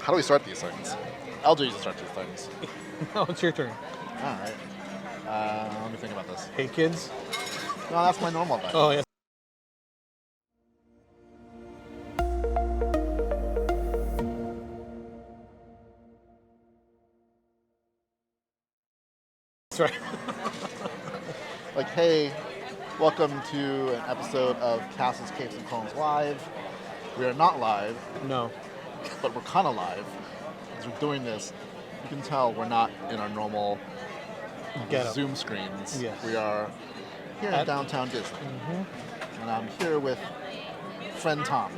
How do we start these things? LJ used to start these things. No, it's your turn. All right. Let me think about this. Hey, kids. No, that's my normal button. Oh, yeah. That's right. Like, hey, welcome to an episode of Castles, Capes, and Clones Live. We are not live, No. but we're kind of live. As we're doing this, you can tell we're not in our normal Get up. Zoom screens. Yes. We are here at Downtown Disney. And I'm here with friend Thom.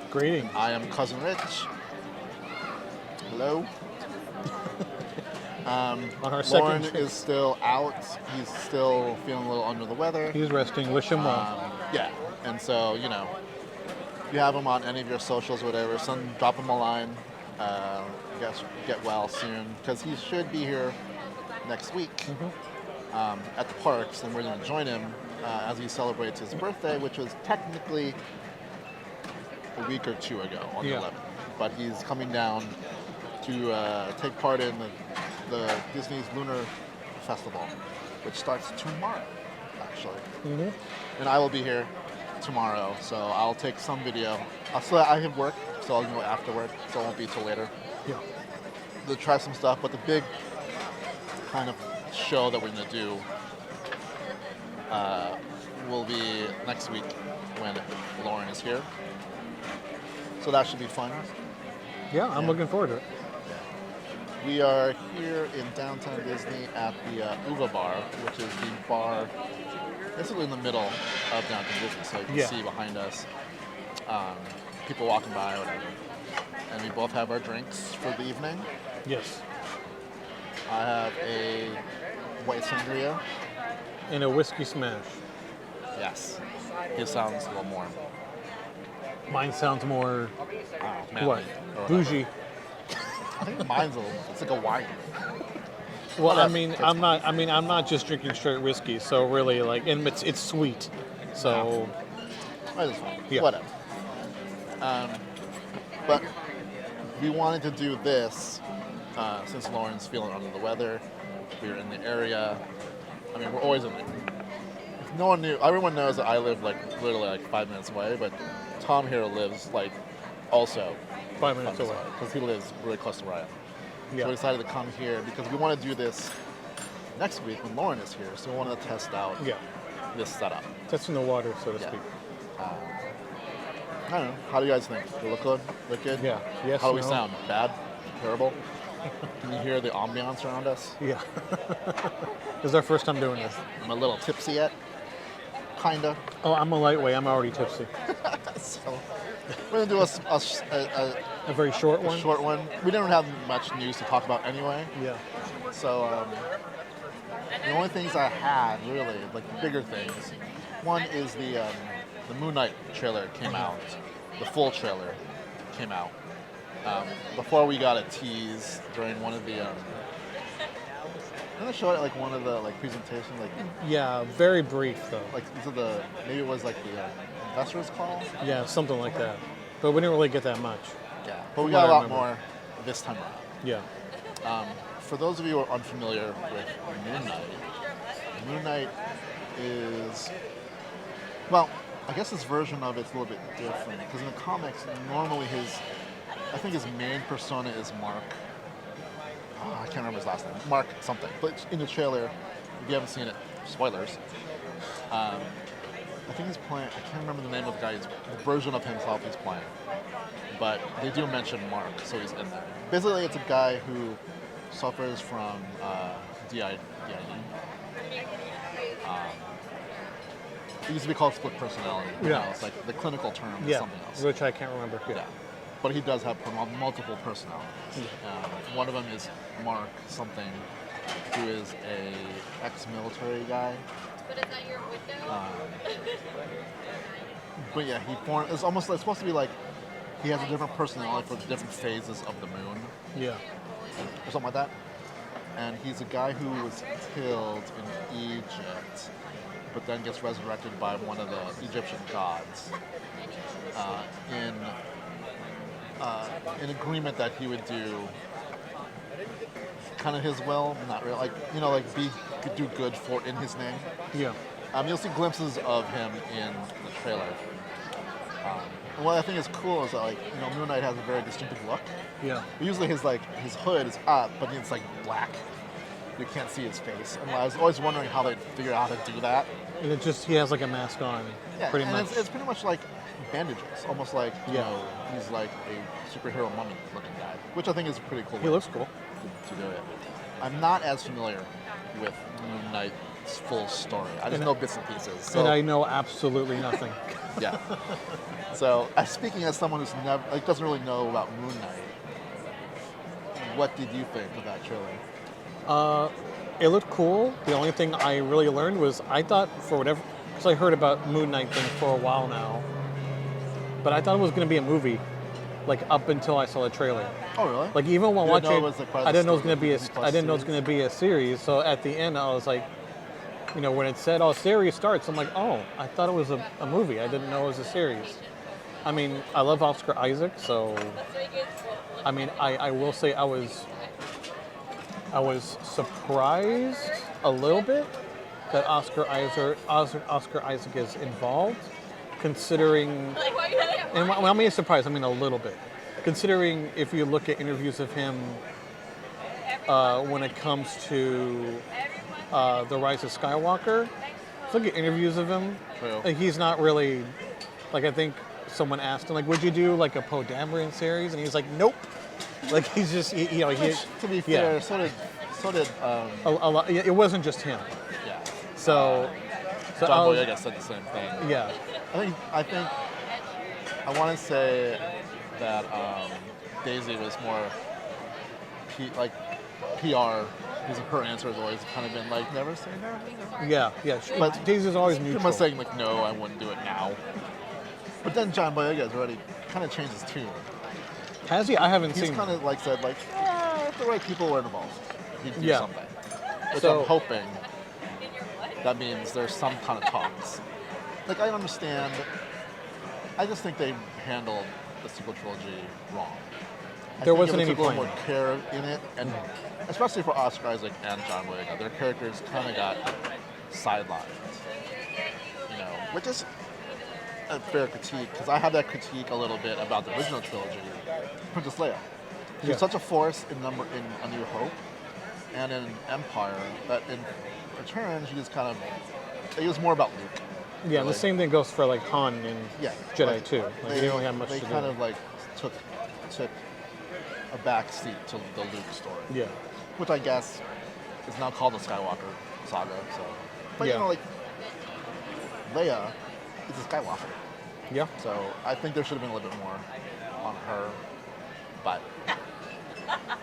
Greetings. I am cousin Rich. Hello. On our Loren second trip. is still out. He's still feeling a little under the weather. He's resting. Wish him well. Yeah, and so, you know, if you have him on any of your socials or whatever, drop him a line. Get well soon, because he should be here next week at the parks, and we're going to join him as he celebrates his birthday, which was technically a week or two ago on the 11th. But he's coming down to take part in the Disney's Lunar Festival, which starts tomorrow, actually. And I will be here tomorrow, so I'll take some video. I have work, so I'll go after work, so it won't be till later. Yeah. To try some stuff, but the big kind of show that we're going to do will be next week when Loren is here. So that should be fun. Yeah, I'm looking forward to it. We are here in Downtown Disney at the Uva Bar, which is the bar basically in the middle of Downtown Disney. So you can see behind us people walking by or whatever. And we both have our drinks for the evening. Yes. I have a white sangria. And a whiskey smash. Yes. His sounds a little more. Mine sounds more Manly what? or whatever. Bougie. I think mine's it's like a wine. Well, I'm not just drinking straight whiskey, so really, like, and it's sweet, so That is fine. Yeah. Whatever. But we wanted to do this since Loren's feeling under the weather. We were in the area. I mean, we're always in there. No one knew. Everyone knows that I live literally 5 minutes away, but Thom here lives also 5 minutes away. because he lives really close to where I am. Yeah. So we decided to come here because we want to do this next week when Loren is here. So we wanted to test out this setup. Testing the water, so to Yeah. speak. I don't know. How do you guys think? Do we look good? Look good? Yeah. Yes. How do we no? sound? Bad? Terrible? Can you hear the ambiance around us? Yeah. This is our first time doing this. I'm a little tipsy yet. Kinda. Oh, I'm a lightweight. I'm already tipsy. So we're gonna do A very short one. short one. We didn't have much news to talk about anyway. Yeah. So the only things I had really, like the bigger things, one is the Moon Knight trailer came out. The full trailer came out. Before we got a tease during one of the didn't they show it at one of the presentations Yeah. Very brief though. maybe it was the investors call? Yeah, something like that. But we didn't really get that much. Yeah. But we From got a what I lot remember. more this time around. Yeah. For those of you who are unfamiliar with Moon Knight is, well, I guess this version of it's a little bit different because in the comics, normally I think his main persona is Mark. I can't remember his last name. Mark something. But in the trailer, if you haven't seen it, spoilers. I think he's playing. I can't remember the name of the guy. The version of himself he's playing. But they do mention Mark, so he's in there. Basically, it's a guy who suffers from DID. It used to be called split personality. Yeah. It's like the clinical term is Yeah. something else. Which I can't remember. Yeah. But he does have multiple personalities. One of them is Mark something, who is a ex-military guy. But is that your window? But yeah, it's supposed to be like he has a different personality for the different phases of the moon, Yeah. or something like that. And he's a guy who was killed in Egypt, but then gets resurrected by one of the Egyptian gods. in agreement that he would do kind of his will, not really, like, you know, like do good for in his name. Yeah. You'll see glimpses of him in the trailer. And what I think is cool is that, like, you know, Moon Knight has a very distinctive look. Yeah. Usually his hood is up, but it's like black. You can't see his face. And I was always wondering how they'd figure out how to do that. And it just, he has like a mask on, pretty and much. It's pretty much like bandages, almost like, you know, he's like a superhero mummy looking guy, which I think is a pretty cool He looks cool. to do it. I'm not as familiar with Moon Knight's full story. I just know bits and pieces. So, And I know absolutely nothing. yeah. So, speaking as someone who's never, like, doesn't really know about Moon Knight, what did you think of that trailer? It looked cool. The only thing I really learned was I thought, for whatever, because I heard about Moon Knight thing for a while now, but I thought it was going to be a movie, like up until I saw the trailer. Oh, really? Like even while watching, I didn't know it was going to be I didn't know it was going to be a series. So at the end, I was like, you know, when it said, "Oh, series starts," I'm like, "Oh, I thought it was a movie. I didn't know it was a series." I mean, I love Oscar Isaac, so I mean, I will say I was surprised a little bit that Oscar Isaac is involved, considering. And when I mean surprised, I mean a little bit. Considering if you look at interviews of him when it comes to The Rise of Skywalker, look at interviews of him, like, he's not really, like, I think someone asked him, like, would you do like a Poe Dameron series? And he's like, nope. Like, he's just, you know, Which, to be fair, so did a lot. It wasn't just him. yeah. So John Boyega said the same thing. Yeah. I want to say that Daisy was more PR. Because her answer has always kind of been like, never say never. Yeah. But Daisy's always pretty neutral. much saying like, no, I wouldn't do it now. But then John Boyega has already kind of changed his tune. Has he? I haven't He's seen. kind of like said like, if the right people were involved, he'd do something. Which So- I'm hoping that means there's some kind of talks. Like, I understand. I just think they handled the sequel trilogy wrong. There wasn't any a little plan. more care in it, and especially for Oscar Isaac and John Boyega, their characters kind of got sidelined. You know, which is a fair critique, because I had that critique a little bit about the original trilogy, Princess Leia. She was such a force in A New Hope and in Empire that in Return she just kind of, it was more about Luke. Yeah, Really. the same thing goes for like Han and Jedi like, too. Like, they don't have much to do. They kind of like took a back seat to the Luke story. Yeah. Which I guess is now called the Skywalker saga. So, but you know, like, Leia is a Skywalker. Yeah. So I think there should have been a little bit more on her, but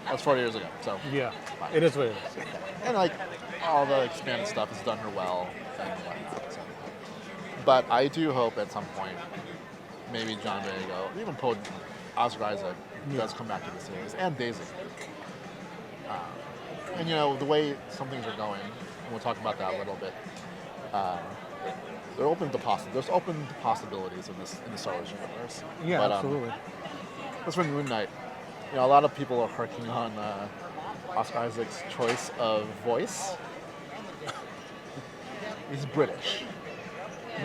that's 40 years ago. So Yeah. fine. It is what it is. And like all the expanded stuff has done her well and whatnot. So. But I do hope at some point, maybe John Boyega, even Oscar Isaac, does come back to the series, and Daisy. And you know, the way some things are going, and we'll talk about that a little bit. There's open to possibilities in the Star Wars universe. Yeah, but, absolutely. as for Moon Knight, you know, a lot of people are harking on Oscar Isaac's choice of voice. He's British.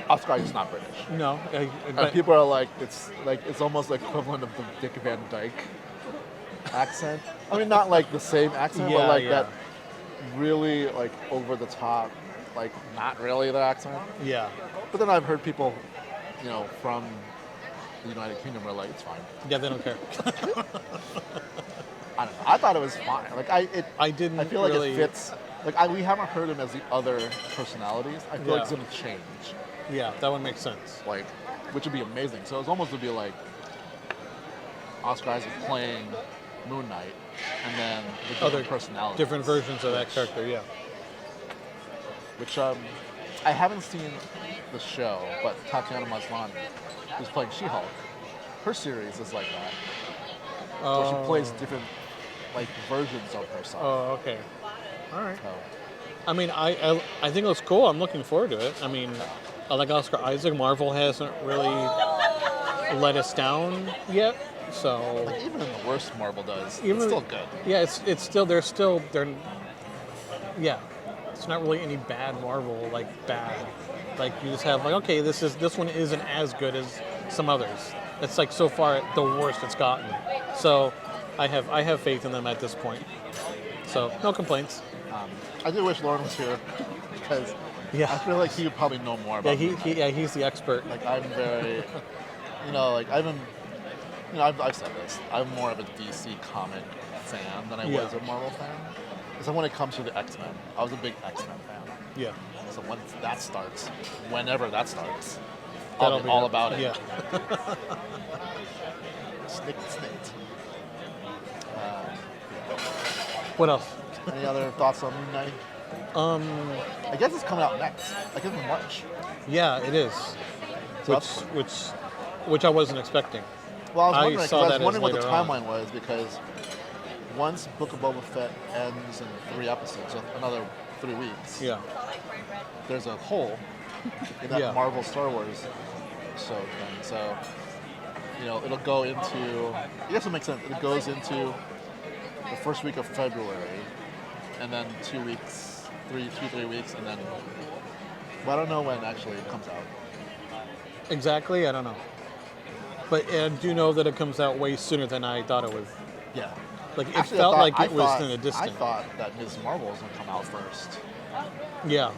Oscar Isaac's not British. No, And but people are like, it's almost like equivalent of the Dick Van Dyke accent. I mean, not like the same accent, but like that really like over the top, like not really the accent. yeah, But then I've heard people, you know, from the United Kingdom were like, it's fine. yeah, they don't care. I don't know. I thought it was fine. Like I didn't I feel like really- it fits. Like we haven't heard him as the other personalities. I feel like it's gonna change. Yeah, that would make sense. Like, which would be amazing. So it's almost would be like Oscar Isaac playing Moon Knight, and then the different personalities, different versions of that character. Yeah. Which I haven't seen the show, but Tatiana Maslany, who's playing She-Hulk, her series is like that, where she plays different like versions of herself. Oh, okay. All right. So, I mean, I think it looks cool. I'm looking forward to it. I mean, I like Oscar Isaac. Marvel hasn't really let us down yet, So Like even in the worst Marvel does, Even- it's still good. yeah, it's still they're yeah. It's not really any bad Marvel like bad. Like you just have like okay, this one isn't as good as some others. It's like so far the worst it's gotten. So I have faith in them at this point. So no complaints. I do wish Loren was here because Yeah. I feel like he would probably know more Yeah, about me. he's the expert. Like I'm very, like I've said this. I'm more of a DC comic fan than I Yeah. was a Marvel fan. Because when it comes to the X-Men, I was a big X-Men fan. Yeah. So once that starts, whenever that starts, That'll I'll be be all it. about it. Yeah. Snicked. What else? Any other thoughts on Moon Knight? I guess it's coming out next. I guess in March. Yeah, it is. So Which I wasn't expecting. Well, I I was saw wondering, that as what the later on. timeline was because once Book of Boba Fett ends in 3 episodes, so another 3 weeks, Yeah. there's a hole in that Yeah. Marvel Star Wars show thing. So, it'll go into, I guess it makes sense. It goes into the first week of February and then 2 weeks, 3 weeks, and then, but I don't know when actually it comes out. Exactly, I don't know. But I do know that it comes out way sooner than I thought it would. Yeah. Like it Actually, felt like I it was thought- in the I distance. thought that Ms. Marvel was going to come out first. Yeah,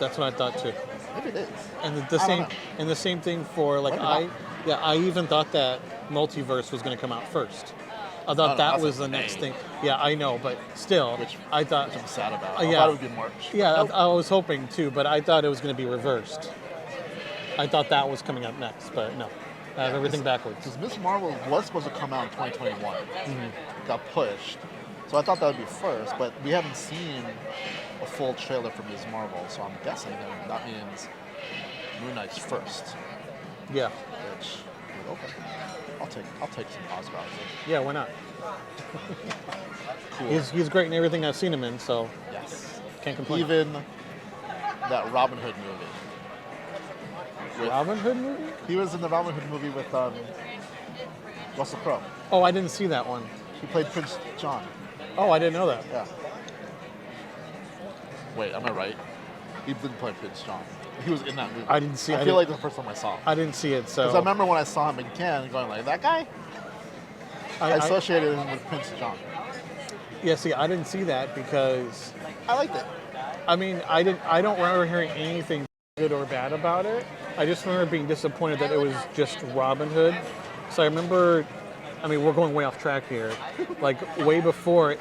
that's what I thought too. Maybe it is. And the I don't same know. and the same thing for like Maybe not. I even thought that Multiverse was going to come out first. I thought that that's was in the next May. thing. Yeah, I know, but still, Which I thought. I'm sad about. I yeah. thought it would be March. Yeah, Nope. I was hoping too, but I thought it was going to be reversed. I thought that was coming up next, but no, I have everything backwards. Because Ms. Marvel was supposed to come out in 2021. Mm-hmm. Got pushed. So I thought that would be first, but we haven't seen a full trailer for Ms. Marvel, so I'm guessing that means Moon Knight's first. Yeah, Which, okay. I'll take some Oscar. yeah, why not? Cool. He's great in everything I've seen him in, so Yes. can't complain. Even that Robin Hood movie. With- Robin Hood movie? He was in the Robin Hood movie with Russell Crowe. Oh, I didn't see that one. He played Prince John. Oh, I didn't know that. Yeah. Wait, am I right? He didn't play Prince John. He was in that movie. I didn't see- I I feel didn't- like the first time I saw him. I didn't see it, so Because I remember when I saw him in Cannes going like, that guy? I I- associated him with Prince John. yeah. See, I didn't see that because I liked it. I mean, I don't remember hearing anything good or bad about it. I just remember being disappointed that it was just Robin Hood. So I remember, I mean, we're going way off track here. Like way before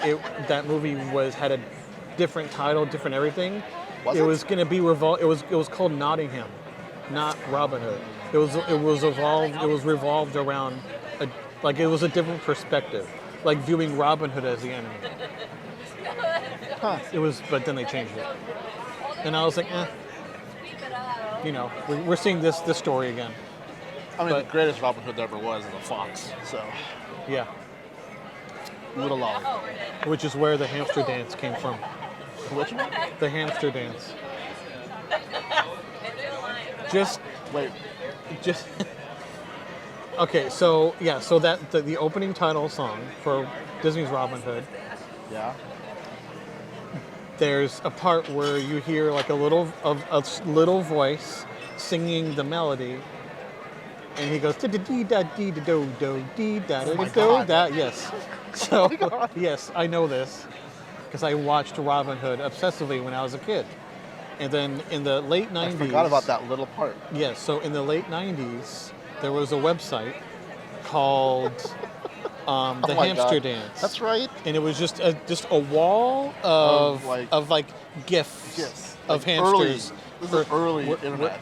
that movie had a different title, different everything. Was it it? was going to be It was called Nottingham, not Robin Hood. It was revolved around it was a different perspective, like viewing Robin Hood as the enemy. Huh. But then they changed it, and I was like, we're seeing this story again. I mean, But- the greatest Robin Hood there ever was is a fox. So, Yeah, Oodle lolly. which is where the hamster dance came from. Which one? The hamster dance. Just Wait, okay. So yeah, so that the opening title song for Disney's Robin Hood. yeah. There's a part where you hear like a little voice singing the melody, and he goes da da dee da dee da do do dee da da my do God. da. Yes. So my God. yes, I know this because I watched Robin Hood obsessively when I was a kid, and then in the late '90s. I forgot about that little part. Yes. So in the late '90s, there was a website called the Oh my Hamster God. Dance. That's right. And it was just a wall of GIFs Yes. of Like early- hamsters. this is early internet,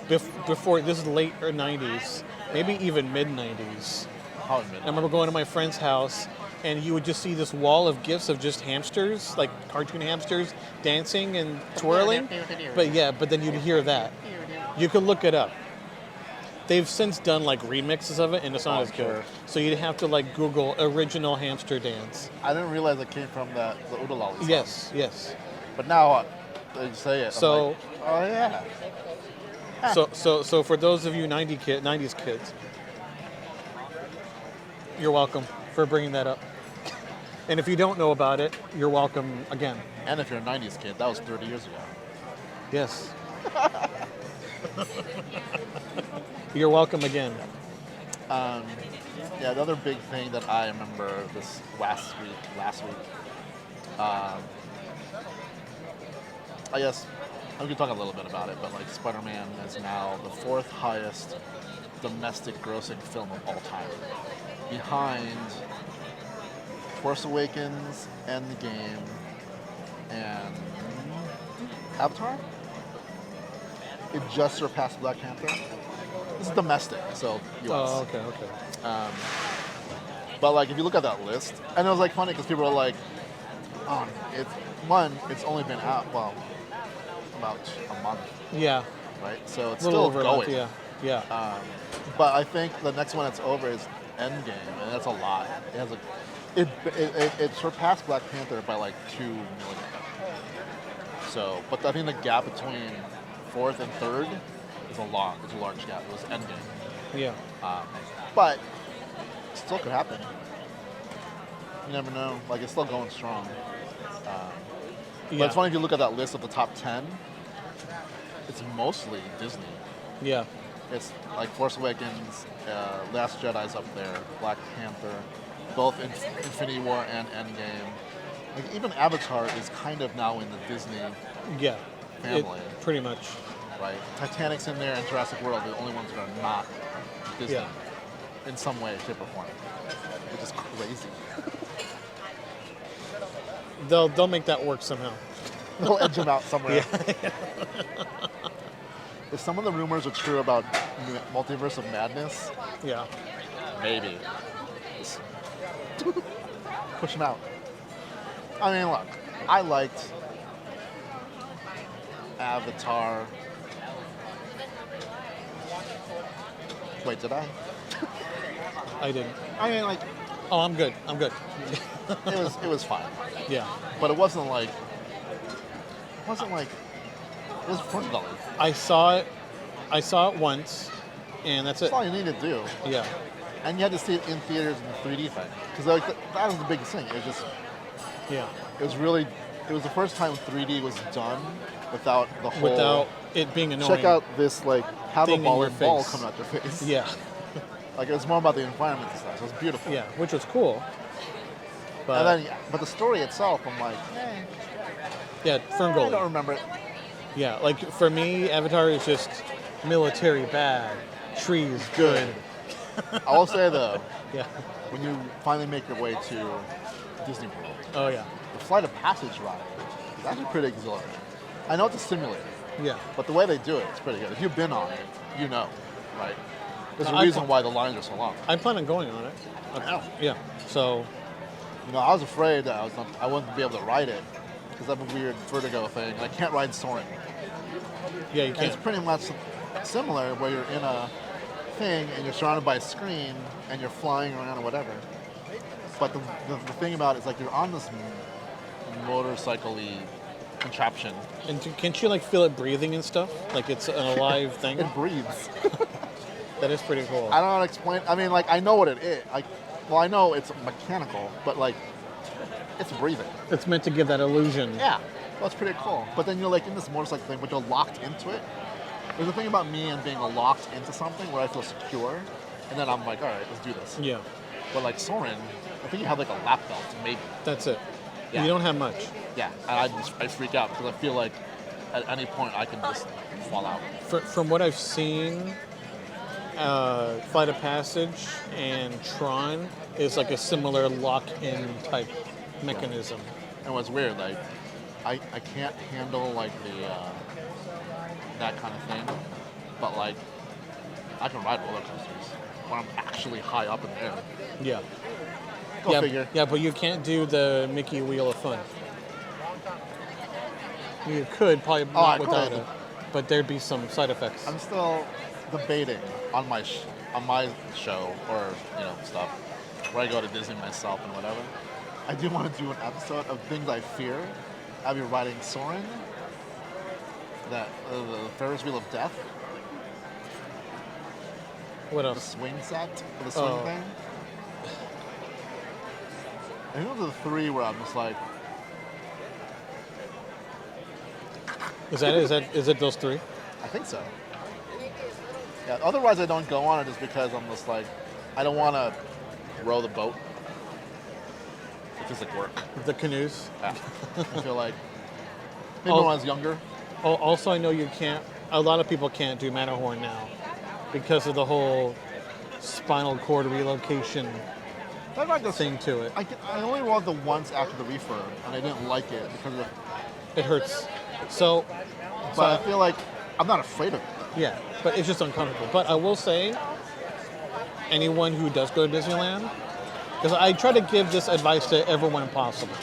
so- Before this is late or '90s, maybe even mid '90s. How a minute. I remember going to my friend's house, and you would just see this wall of GIFs of just hamsters, like cartoon hamsters, dancing and twirling. But then you'd hear that. You could look it up. They've since done like remixes of it, and it's not Oh, as good. sure. So you'd have to like Google original hamster dance. I didn't realize it came from the Oodle lolly song. Yes. But now they say it. I'm So- like, oh yeah. So for those of you '90s kids, You're welcome for bringing that up. And if you don't know about it, you're welcome again. And if you're a 90s kid, that was 30 years ago. Yes. You're welcome again. Yeah, the other big thing that I remember this last week, I guess we can talk a little bit about it, but like Spider-Man is now the 4th highest domestic grossing film of all time, behind Force Awakens, Endgame, and Avatar. It just surpassed Black Panther. This is domestic, so US. Oh, okay. But like, if you look at that list, and it was like funny because people are like, "Oh, it's only been out about a month, Yeah. right? So it's A little still over a month, going." yeah. But I think the next one that's over is Endgame, and that's a lot. It has it surpassed Black Panther by like 2 million. So, but I think the gap between 4th and 3rd is a large gap. It was Endgame. Yeah. But it still could happen. You never know. Like, it's still going strong. But it's funny if you look at that list of the top 10, it's mostly Disney. Yeah. It's like Force Awakens, Last Jedi's up there, Black Panther, both Infinity War and Endgame. Like, even Avatar is kind of now in the Disney Yeah. family. Pretty much. Right? Titanic's in there and Jurassic World are the only ones that are not Disney Yeah. in some way, shape, or form. Which is crazy. They'll make that work somehow. They'll edge them out somewhere. If some of the rumors are true about Multiverse of Madness, Yeah. maybe. Just push them out. I mean, look, I liked Avatar. Wait, did I? I didn't. I mean, like, Oh, I'm good. it was fine, Yeah. but it wasn't like it was front gully. I saw it once, and that's it. That's all you need to do, Yeah. and you had to see it in theaters in the 3D thing, because like that was the biggest thing. It was the first time 3D was done without the whole. Without it being annoying. Check out this, like, have a Thing in ball your and ball face. coming out your face. Yeah. Like, it was more about the environment and stuff. It was beautiful. Yeah, which was cool. But And then, but the story itself, I'm like, yeah, I Ferngully. don't remember it. Yeah, like for me, Avatar is just military bad, trees good. I will say though, Yeah. when you finally make your way to Disney World, Oh yeah. the Flight of Passage ride is actually pretty exhilarating. I know it's a simulator, Yeah. but the way they do it, it's pretty good. If you've been on it, you know, right? There's a I- reason why the lines are so long. I plan on going on it. know. Yeah. So You know, I was afraid that I wouldn't be able to ride it because I have a weird vertigo thing. And I can't ride Soarin'. yeah, you And it's can't. pretty much similar where you're in a thing and you're surrounded by a screen and you're flying around or whatever. But the thing about it is, like, you're on this motorcycle-y contraption. And can't you like feel it breathing and stuff? Like it's an alive thing. It breathes. That is pretty cool. I don't know how to explain. I mean, like, I know what it is. Well, I know it's mechanical, but like, it's breathing. It's meant to give that illusion. Yeah, that's pretty cool. But then you're like in this motorcycle thing, but you're locked into it. There's a thing about me and being locked into something where I feel secure, and then I'm like, all right, let's do this. Yeah. But like Soarin', I think you have like a lap belt, maybe. That's it. Yeah. You don't have much. Yeah, and I freak out because I feel like at any point I can just fall out. From what I've seen, Flight of Passage and Tron is like a similar lock-in type mechanism. And what's weird, like, I can't handle like the that kind of thing, but like I can ride roller coasters when I'm actually high up in the air. Yeah. Go yeah, figure. Yeah, but you can't do the Mickey Wheel of Fun. You could, probably Oh, I not without could. it, but there'd be some side effects. I'm still debating on my show or stuff where I go to Disney myself and whatever. I do want to do an episode of things I fear. I'll be riding Soarin', that the Ferris Wheel of Death, What the else? swing set, the swing Oh. thing. I think those are the three where I'm just like, Is it those three? I think so. Yeah. Otherwise, I don't go on it just because I'm just like, I don't want to row the boat. It feels like work. The canoes. Yeah. I feel like maybe when I was younger. Also, I know you can't. A lot of people can't do Matterhorn now because of the whole spinal cord relocation thing to it. I only rode the once after the refurb, and I didn't like it because of. It hurts. So But I feel like I'm not afraid of it. Yeah, but it's just uncomfortable. But I will say, anyone who does go to Disneyland, because I try to give this advice to everyone possible.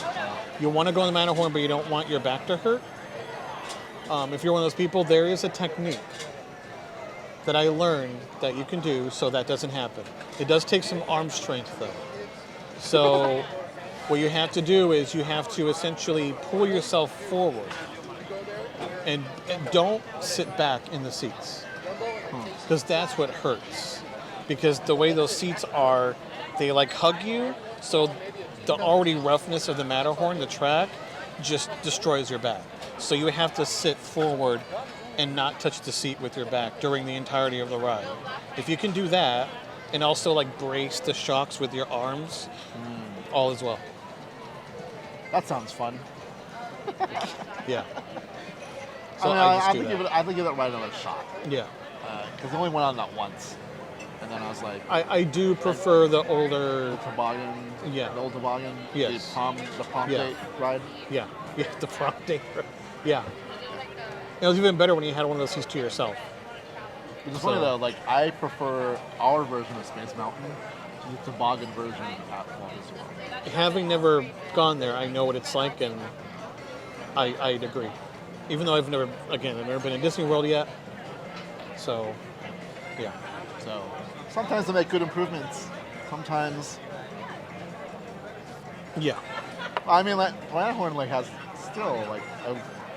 You want to go on the Matterhorn, but you don't want your back to hurt. If you're one of those people, there is a technique that I learned that you can do so that doesn't happen. It does take some arm strength, though. So what you have to do is you have to essentially pull yourself forward and don't sit back in the seats, because that's what hurts. Because the way those seats are, they like hug you, so the already roughness of the Matterhorn, the track, just destroys your back. So you have to sit forward and not touch the seat with your back during the entirety of the ride. If you can do that, and also like brace the shocks with your arms, all is well. That sounds fun. Yeah. So I think give it right another shot. Yeah. Because I only went on that once, and then I was like, I do prefer the older. toboggan. Yeah. The old toboggan. Yes. The prom Yeah. date ride. Yeah. Yeah. The prom date. Yeah. It was even better when you had one of those seats to yourself. Which is funny though. Like I prefer our version of Space Mountain to the toboggan version at Walt Disney World. Having never gone there, I know what it's like, and I'd agree. Even though I've never been in Disney World yet. So, yeah. So sometimes they make good improvements. Sometimes, Yeah. I mean, like Matterhorn has still like a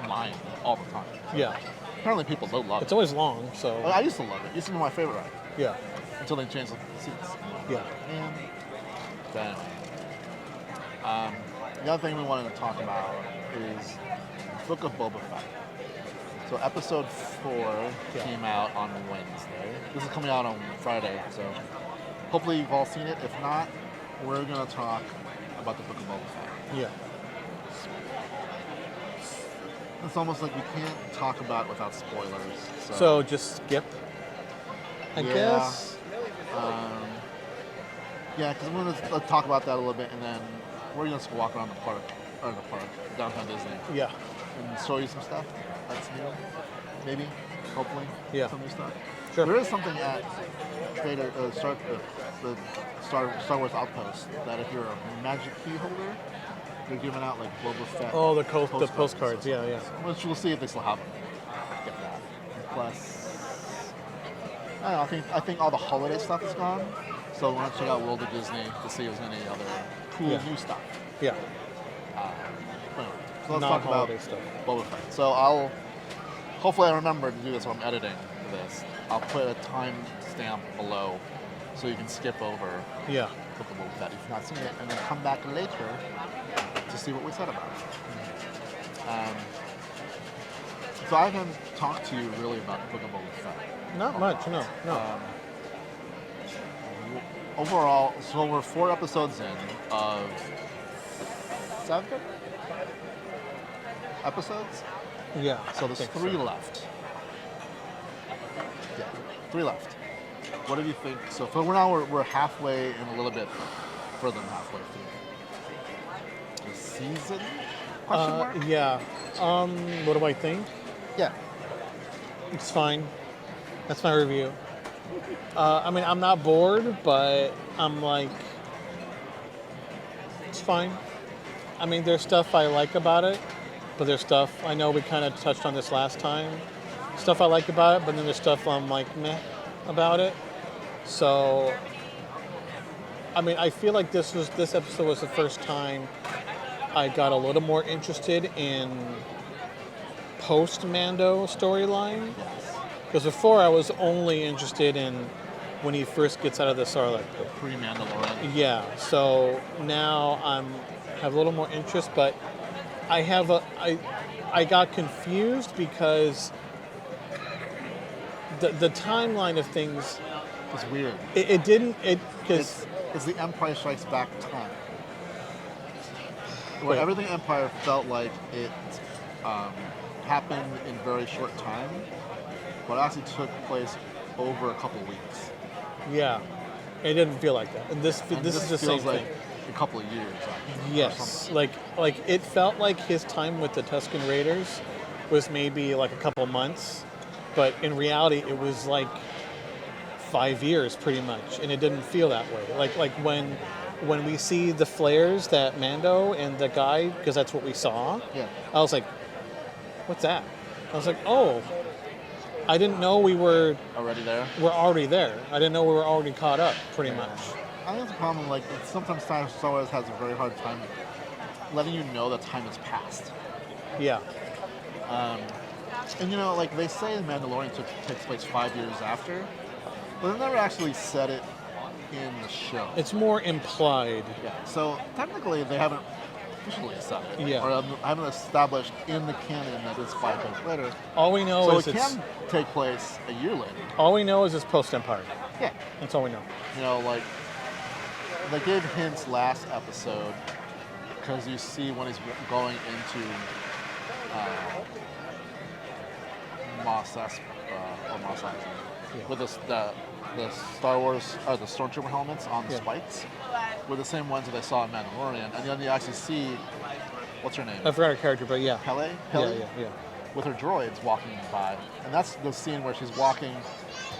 line all the time. Yeah. Apparently, people don't love It's it. always long, so. I used to love it. It used to be my favorite ride Yeah. until they changed the seats. Yeah. And but anyway. The other thing we wanted to talk about is Book of Boba Fett. So episode 4 came out on Wednesday. This is coming out on Friday, so hopefully you've all seen it. If not, we're going to talk about the Book of Boba Fett. Yeah. It's almost like we can't talk about it without spoilers. So just skip, I Yeah. guess. Yeah, because we're going to talk about that a little bit, and then we're going to walk around Downtown Disney, Yeah. and show you some stuff that's new, maybe, hopefully, Yeah. some new stuff. Sure. There is something at the Star Wars Outpost that if you're a magic key holder, they're giving out like Boba Fett. Oh, the postcards. Yeah, yeah. Which we'll see if they still have them. Get that. And plus, I don't know, I think all the holiday stuff is gone. So we're gonna check out World of Disney to see if there's any other cool Yeah. new stuff. Yeah. Anyway, so let's talk about Non-holiday stuff. Boba Fett. So hopefully I remember to do this when I'm editing this. I'll put a time stamp below so you can skip over Yeah. Book of Boba Fett if you've not seen it, and then come back later to see what we said about it. So I haven't talked to you really about Book of Boba Fett. Not much. No. Overall, so we're 4 episodes in of 7 episodes. Yeah. So there's I think 3 so. left. Yeah, 3 left. What do you think? So for now, we're halfway and a little bit further than halfway through the season. Question mark? Yeah. What do I think? Yeah. It's fine. That's my review. I mean, I'm not bored, but I'm like, it's fine. I mean, there's stuff I like about it, but there's stuff, I know we kind of touched on this last time, stuff I like about it, but then there's stuff I'm like, meh about it. So, I mean, I feel like this episode was the first time I got a little more interested in post-Mando storyline. Yes. Because before I was only interested in when he first gets out of the Sarlacc pit. Pre-Mandalorian. Yeah, so now have a little more interest, but I got confused because the timeline of things. It's weird. Because it's the Empire Strikes Back time. Where everything Empire felt like it happened in very short time, but actually took place over a couple weeks. Yeah, it didn't feel like that. And this is the same feels like thing. a couple of years. Actually, Yes, like it felt like his time with the Tusken Raiders was maybe like a couple months, but in reality it was like 5 years pretty much, and it didn't feel that way. Like when we see the flares that Mando and the guy, because that's what we saw. Yeah. I was like, what's that? I was like, oh, I didn't know we were already there. We're already there. I didn't know we were already caught up, pretty much. I think it's a problem. Like sometimes Star Wars has a very hard time letting you know that time has passed. Yeah. And like they say, The Mandalorian takes place 5 years after, but they never actually said it in the show. It's more implied. Yeah. So technically, they haven't officially said it. Yeah. Or haven't established in the canon that it's 5 years later. All we know so is it can take place a year later. All we know is it's post-Empire. Yeah. That's all we know. Like they gave hints last episode because you see when he's going into Mos Espa, with the Star Wars or the Stormtrooper helmets on the spikes, were the same ones that I saw in Mandalorian, and then you actually see what's her name? I forgot her character, but yeah. Pele? Yeah. With her droids walking by, and that's the scene where she's walking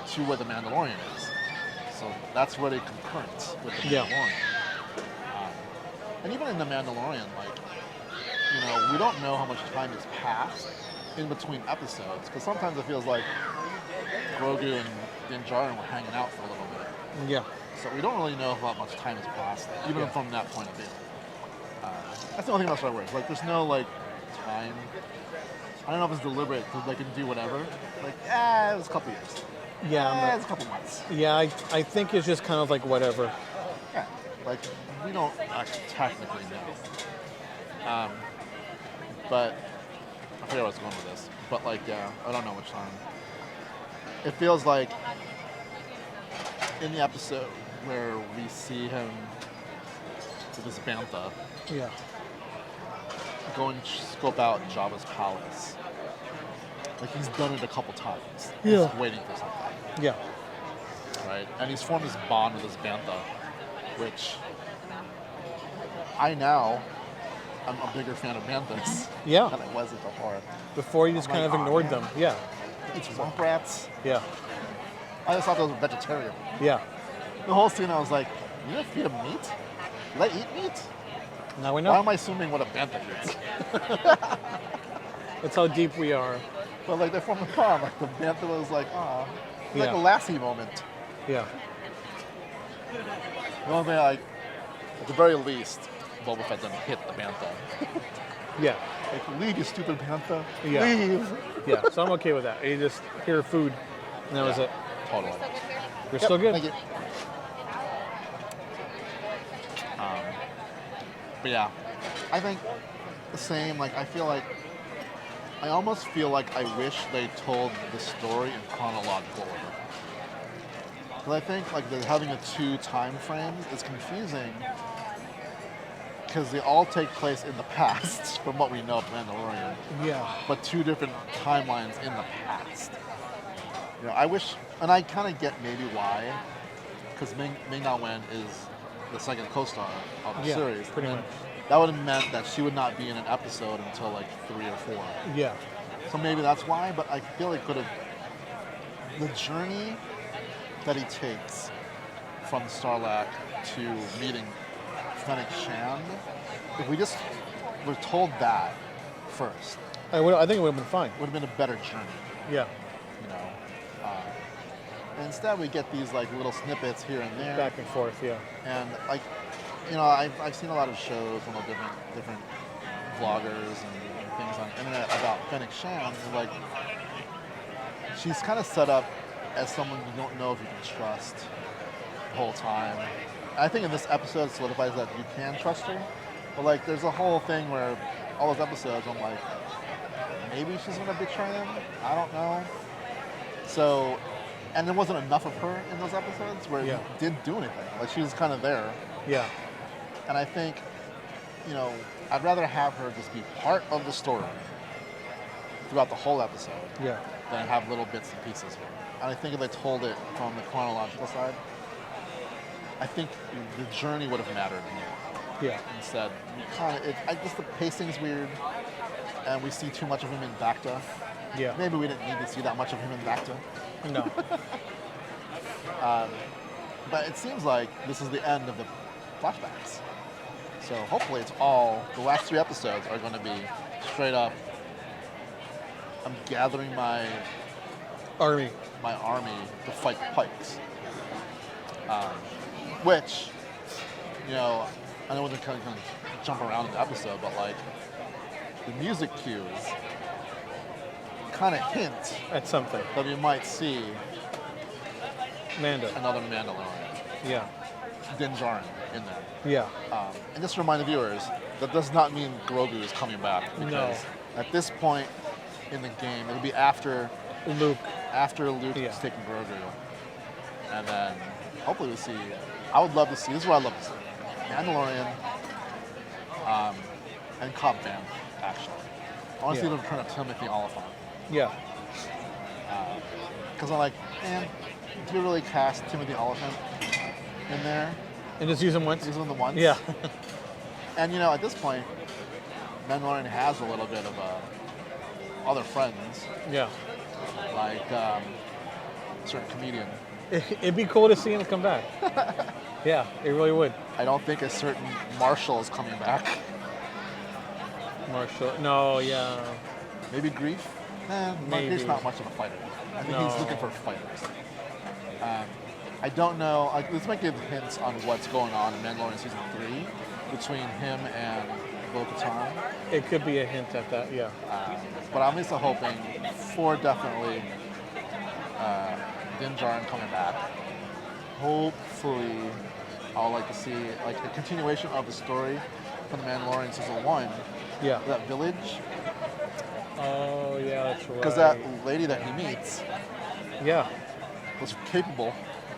to where the Mandalorian is. So that's really concurrent with the Mandalorian. And even in the Mandalorian, we don't know how much time has passed in between episodes, because sometimes it feels like Grogu and Din Djarin were hanging out for a little bit. Yeah. So we don't really know how much time has passed, even from that point of view. That's the only thing about Star Wars. There's no time. I don't know if it's deliberate, so they can do whatever. It was a couple years. Yeah. It was a couple months. Yeah, I think it's just kind of like whatever. Yeah. We don't actually technically know. But I forget where I was going with this. But I don't know which time. It feels like in the episode where we see him with his bantha, go and scope out Jabba's palace. He's done it a couple times. Yeah. He's waiting for something. Yeah. Right? And he's formed this bond with his bantha, which I'm a bigger fan of banthas than I was at the horror. Before you just kind of ignored them. Yeah. It's swamp rats. Yeah. I just thought those were vegetarian. Yeah. The whole scene, I was like, you gonna feed them meat? Do they eat meat? Now we know. Why am I assuming what a bantha eats? That's how deep we are. But they're from the farm. The bantha was like, aw. It's like a Lassie moment. Yeah. The only thing at the very least, Boba Fett didn't hit the bantha. Yeah. Leave, you stupid bantha. Yeah. Leave. Yeah, so I'm okay with that. You just hear food, and that was it. Totally. You're still good? Thank you. But yeah, I think the same. I almost feel like I wish they told the story in chronological order. Because I think having a 2 time frames is confusing. Because they all take place in the past, from what we know of Mandalorian. Yeah. But 2 different timelines in the past. I wish, and I kind of get maybe why, because Ming-Na Wen is the second co-star of the series. Pretty much. That would have meant that she would not be in an episode until 3 or 4. Yeah. So maybe that's why, but I feel it could have. The journey that he takes from Sarlacc to meeting Fennec Shand, if we just were told that first, I think it would have been fine. Would have been a better journey. Yeah. And instead we get these little snippets here and there. Back and forth, yeah. And I've seen a lot of shows on different vloggers and things on the internet about Fennec Shand. She's kind of set up as someone you don't know if you can trust the whole time. I think in this episode it solidifies that you can trust her. But like, there's a whole thing where all those episodes, I'm like, maybe she's gonna betray him. I don't know. So, and there wasn't enough of her in those episodes where Yeah. he didn't do anything. Like, she was kind of there. Yeah. And I think, I'd rather have her just be part of the story throughout the whole episode Yeah. than have little bits and pieces here. And I think if they told it from the chronological side, I think the journey would have mattered more. Yeah. Instead, just the pacing's weird, and we see too much of him in Bacta. Yeah. Maybe we didn't need to see that much of him in Bacta. No. But it seems like this is the end of the flashbacks. So hopefully the last 3 episodes are going to be straight up, I'm gathering my Army. to fight Pikes. Which, I know we're kind of jump around in the episode, but like, the music cues kind of hint At something. that we might see Mando. another Mandalorian, Yeah. Din Djarin, in there. Yeah. And just to remind the viewers, that does not mean Grogu is coming back, because No. at this point in the game, it'll be after Luke. Luke Yeah. is taking Grogu, and then hopefully we see. I would love to see. This is what I'd love to see: Mandalorian, and Cobb Vanth. Actually, I want to see Yeah. the return of Timothy Oliphant, Yeah. because I'm like, man, do we really cast Timothy Oliphant in there? And just use them once. He's one of the ones. Yeah. And at this point, Mandalorian has a little bit of other friends, Yeah. like a certain comedian. It'd be cool to see him come back. Yeah, it really would. I don't think a certain Marshall is coming back. Marshall. No, yeah. Maybe Grief? Maybe. Grief's not much of a fighter. I think he's No. looking for fighters. I don't know. This might give hints on what's going on in Mandalorian Season 3 between him and Bo-Katan. It could be a hint at that, yeah. But I'm also hoping for definitely Din Djarin coming back. Hopefully, I'll like to see like a continuation of the story from the Mandalorian Season 1, Yeah. that village. Oh, yeah, that's right. Because that lady that he meets Yeah. was capable,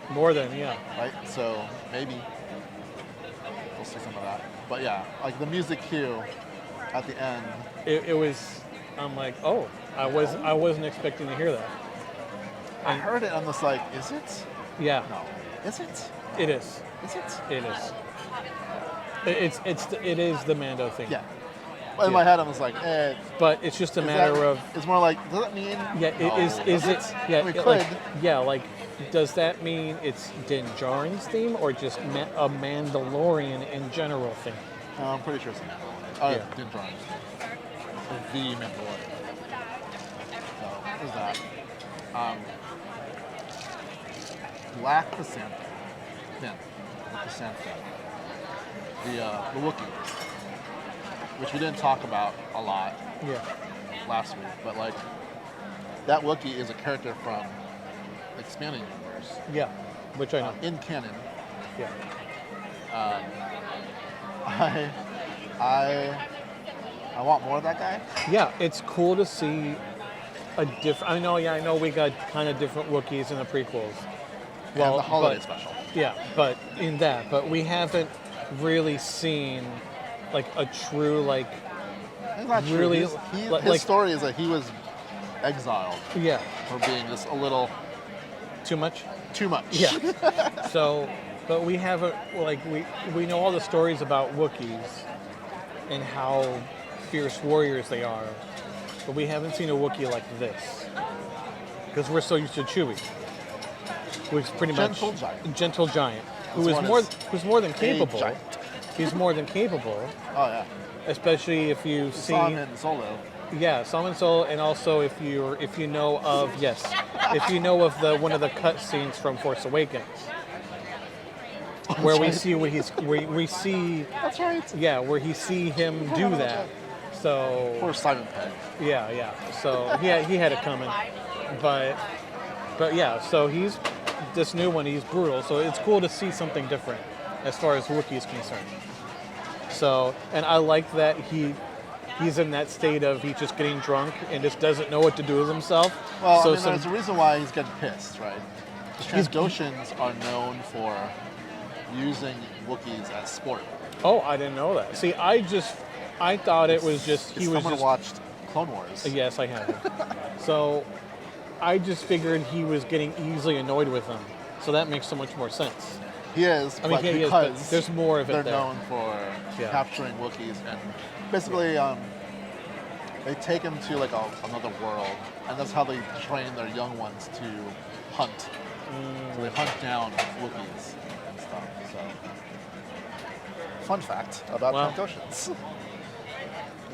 More than, yeah. right? So maybe we'll see some of that. But yeah, like the music cue at the end. It was, I'm like, oh, I wasn't expecting to hear that. I heard it. I'm just like, is it? Yeah. No. Is it? It is. Is it? It is. It is the Mando thing. Yeah. But in Yeah. my head, I was like, But it's just a matter of, It's more like, does that mean? yeah, No. is Does it, yeah, We it, could. like, yeah, like, does that mean it's Din Djarin's theme or just a Mandalorian in general theme? I'm pretty sure it's a Mandalorian. Oh, Yeah. yeah. Din Djarin. The Mandalorian. So, there's that. Black Pacantha. Yeah. Black Pacantha. The Wookiee. Which we didn't talk about a lot Yeah. last week, but like, that Wookiee is a character from the Expanding Universe. Yeah. Which I know. In canon. Yeah. I want more of that guy. Yeah, it's cool to see a different. I know we got kind of different Wookiees in the prequels. And the holiday but- special. Yeah, but but we haven't really seen like a true like. It's not true. Really, His story is that he was exiled Yeah, for being just a little too much. too much. Yeah. So, but we haven't like we know all the stories about Wookiees and how fierce warriors they are, but we haven't seen a Wookiee like this because we're so used to Chewie, who's pretty Gentle much giant. gentle giant, This one is who's more than capable. giant. He's more than capable, Oh yeah. especially if you see. Saw him in Solo. Yeah, Salmon Soul, and also if you know of if you know of the one of the cut scenes from Force Awakens, where we right. see what he's we see That's right. where he see him do that. So Poor Simon Pegg. yeah. So he had it coming, but But yeah, so this new one, he's brutal. So it's cool to see something different as far as Wookiee is concerned. So, and I like that he's in that state of he's just getting drunk and just doesn't know what to do with himself. Well, so there's a reason why he's getting pissed, right? Trandoshans are known for using Wookiees as sport. Oh, I didn't know that. See, I thought it was just he was someone just watched Clone Wars. Yes, I have. So I just figured he was getting easily annoyed with them. So that makes so much more sense. He is, I mean, but he is, because but there's more of it they're there. known for capturing Wookiees, and basically they take them to like another world, and that's how they train their young ones to hunt. So they hunt down Wookiees and stuff. So, fun fact about Trandoshans.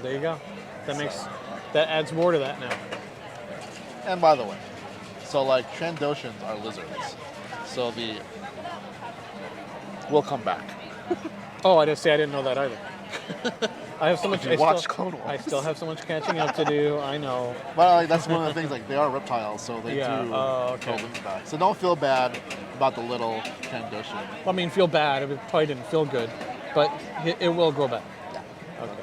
There you go. That adds more to that now. And by the way, so like Trandoshans are lizards, so we'll come back. Oh, I didn't know that either. I have so much. Clone Wars. I still have so much catching up to do. I know. But like, that's one of the things. Like they are reptiles, so they do okay. throw them back. So don't feel bad about the little Trandoshan. I mean, feel bad. It probably didn't feel good, but it will grow back. Yeah. Okay.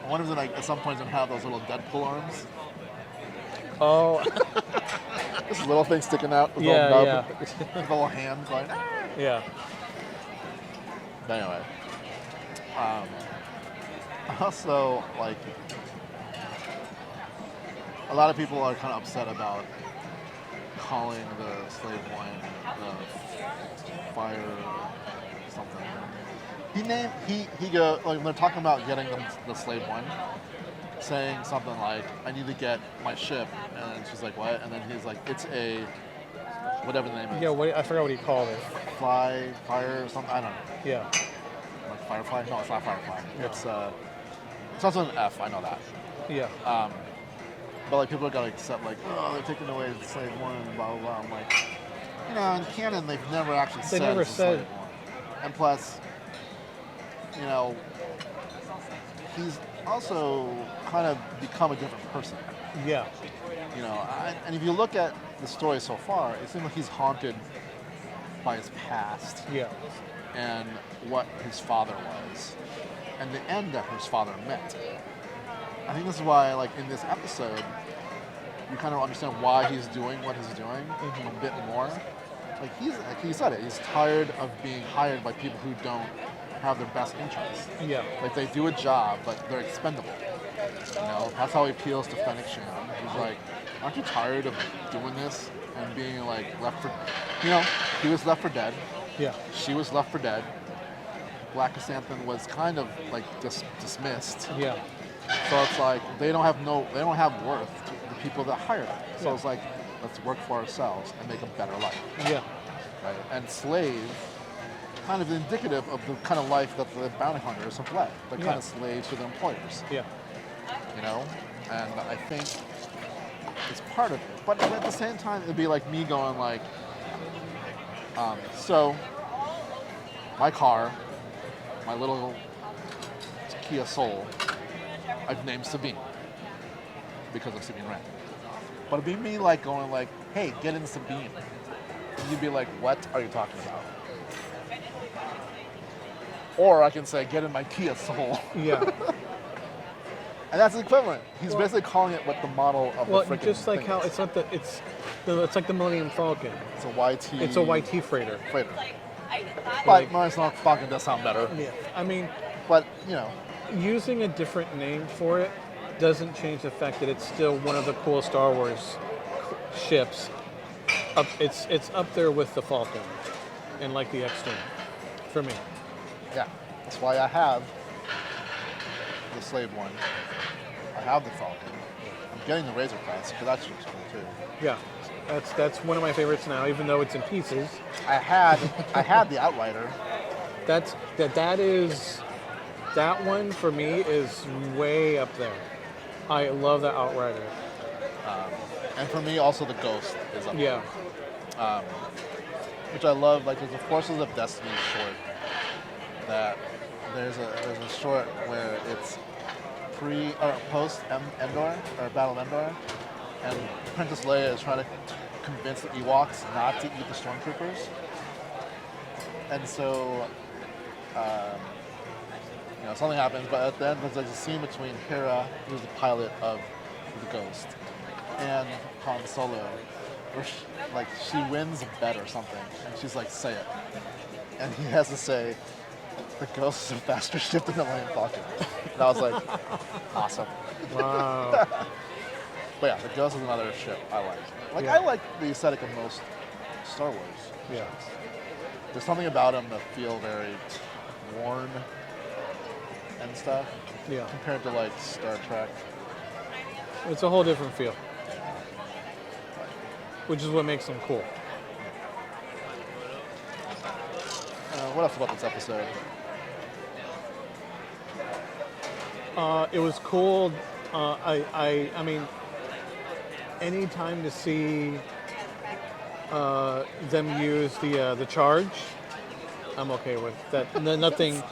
I wonder if it, like at some point it's gonna have those little Deadpool arms. Oh. This little thing sticking out. With Yeah, little yeah. With little hands going. Ah. Yeah. But anyway. Also, like, a lot of people are kind of upset about calling the slave one the fire something. He go like when they're talking about getting the slave one, saying something like, "I need to get my ship," and she's like, "What?" And then he's like, "It's a whatever the name is." Yeah. I forgot what he called it. Fire or something. I don't know. Yeah. Like Firefly? No, it's not Firefly. No. It's also an F. I know that. Yeah. But like people got upset, like, oh, they're taking away the slave one, and blah blah blah. I'm like, you know, in canon they've never actually said it's a slave one. And plus, you know, he's also kind of become a different person. Yeah. You know, and if you look at the story so far, it seems like he's haunted by his past. Yeah. And what his father was, and the end that his father met. I think this is why, like in this episode, you kind of understand why he's doing what he's doing a bit more. Like he said it, he's tired of being hired by people who don't have their best interests. Yeah. Like they do a job, but they're expendable. You know, that's how he appeals to Fennec Shand. He's like, aren't you tired of doing this and being like left for, you know, he was left for dead. Yeah. She was left for dead. Black Chrysanthemum was kind of like dismissed. Yeah. So it's like they don't have worth to the people that hired them. So it's like, let's work for ourselves and make a better life. Yeah. Right? And slave, kind of indicative of the kind of life that the bounty hunters have led. They're kind of slaves to their employers. Yeah. You know? And I think it's part of it. But at the same time, it'd be like me going like, so my car, my little Kia Soul, I've named Sabine because of Sabine Wren. But it'd be me like going like, hey, get in Sabine. And you'd be like, what are you talking about? Or I can say, get in my Kia Soul. Yeah. And that's equivalent. He's basically calling it what the model of the freaking just like thing how is. it's like the Millennium Falcon. It's a YT. It's a YT freighter. Freighter. But Millennium Falcon does sound better. Yeah. I mean, But, you know, using a different name for it doesn't change the fact that it's still one of the cool Star Wars ships. It's up there with the Falcon and like the X-Wing for me. yeah. That's why I have the slave one. I have the Falcon. I'm getting the Razor Crest because that's just cool too. Yeah. That's one of my favorites now, even though it's in pieces. I had the Outrider. That one for me is way up there. I love that Outrider. And for me, also the Ghost is up Yeah. there. Which I love. Like there's a Forces of Destiny short that there's a short where it's post Endor or Battle of Endor, and Princess Leia is trying to convince the Ewoks not to eat the stormtroopers. And so, something happens, but at the end there's a scene between Hera, who's the pilot of the Ghost, and Han Solo, where she wins a bet or something, and she's like, say it. And he has to say, the Ghost is a faster ship than the Millennium Falcon. And I was like, awesome. Wow. But yeah, the Ghost is another ship I like. Yeah. I like the aesthetic of most Star Wars Yeah. ships. There's something about them that feel very worn and stuff. Yeah. Compared to like Star Trek. It's a whole different feel, which is what makes them cool. What else about this episode? It was cool. I mean, any time to see them use the charge, I'm okay with that. Nothing.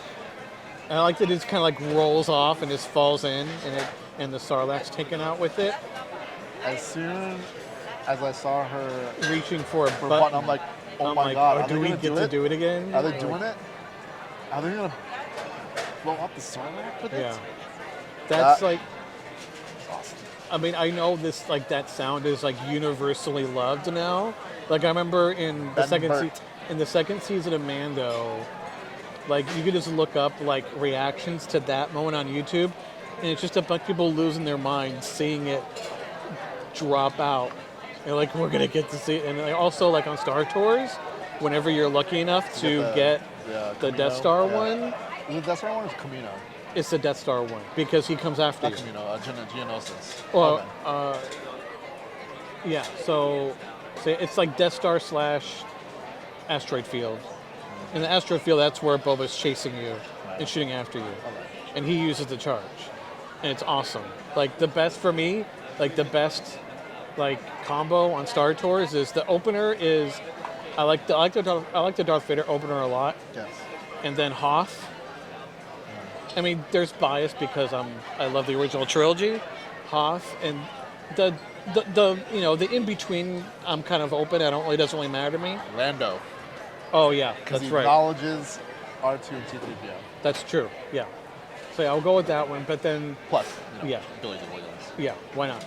I like that it just kind of like rolls off and just falls in, and the Sarlacc's taken out with it. As soon as I saw her Reaching for a button, button, I'm like, oh I'm my like, god, oh, are do they we gonna get to do it again? Are they doing it? Are they gonna blow up the Sarlacc with it? Yeah. That's like, Awesome. I mean, I know this, like, that sound is like universally loved now. Like, I remember in the second season of Mando, like, you could just look up like reactions to that moment on YouTube, and it's just a bunch of people losing their minds seeing it drop out. And like, we're gonna get to see it. And like, also like on Star Tours, whenever you're lucky enough to get the Camino, Death Star yeah. one, The Death Star one is Camino. it's the Death Star one because he comes after Not you. Camino, Geonosis. Well, Okay. yeah, so it's like Death Star / asteroid field. In the asteroid field, that's where Boba's chasing you and shooting after you. And he uses the charge. And it's awesome. Like, the best for me, like, the best, like, combo on Star Tours is the opener is, I like the Darth Vader opener a lot. Yes. And then Hoth. I mean, there's bias because I love the original trilogy. Hoth and the in between, I'm kind of open. It doesn't really matter to me. Lando. Oh yeah, Because that's he right. acknowledges R2 and C-3PO. That's true. Yeah. So yeah, I'll go with that one. But then, Plus, Yeah. Billy the Williams. yeah, why not?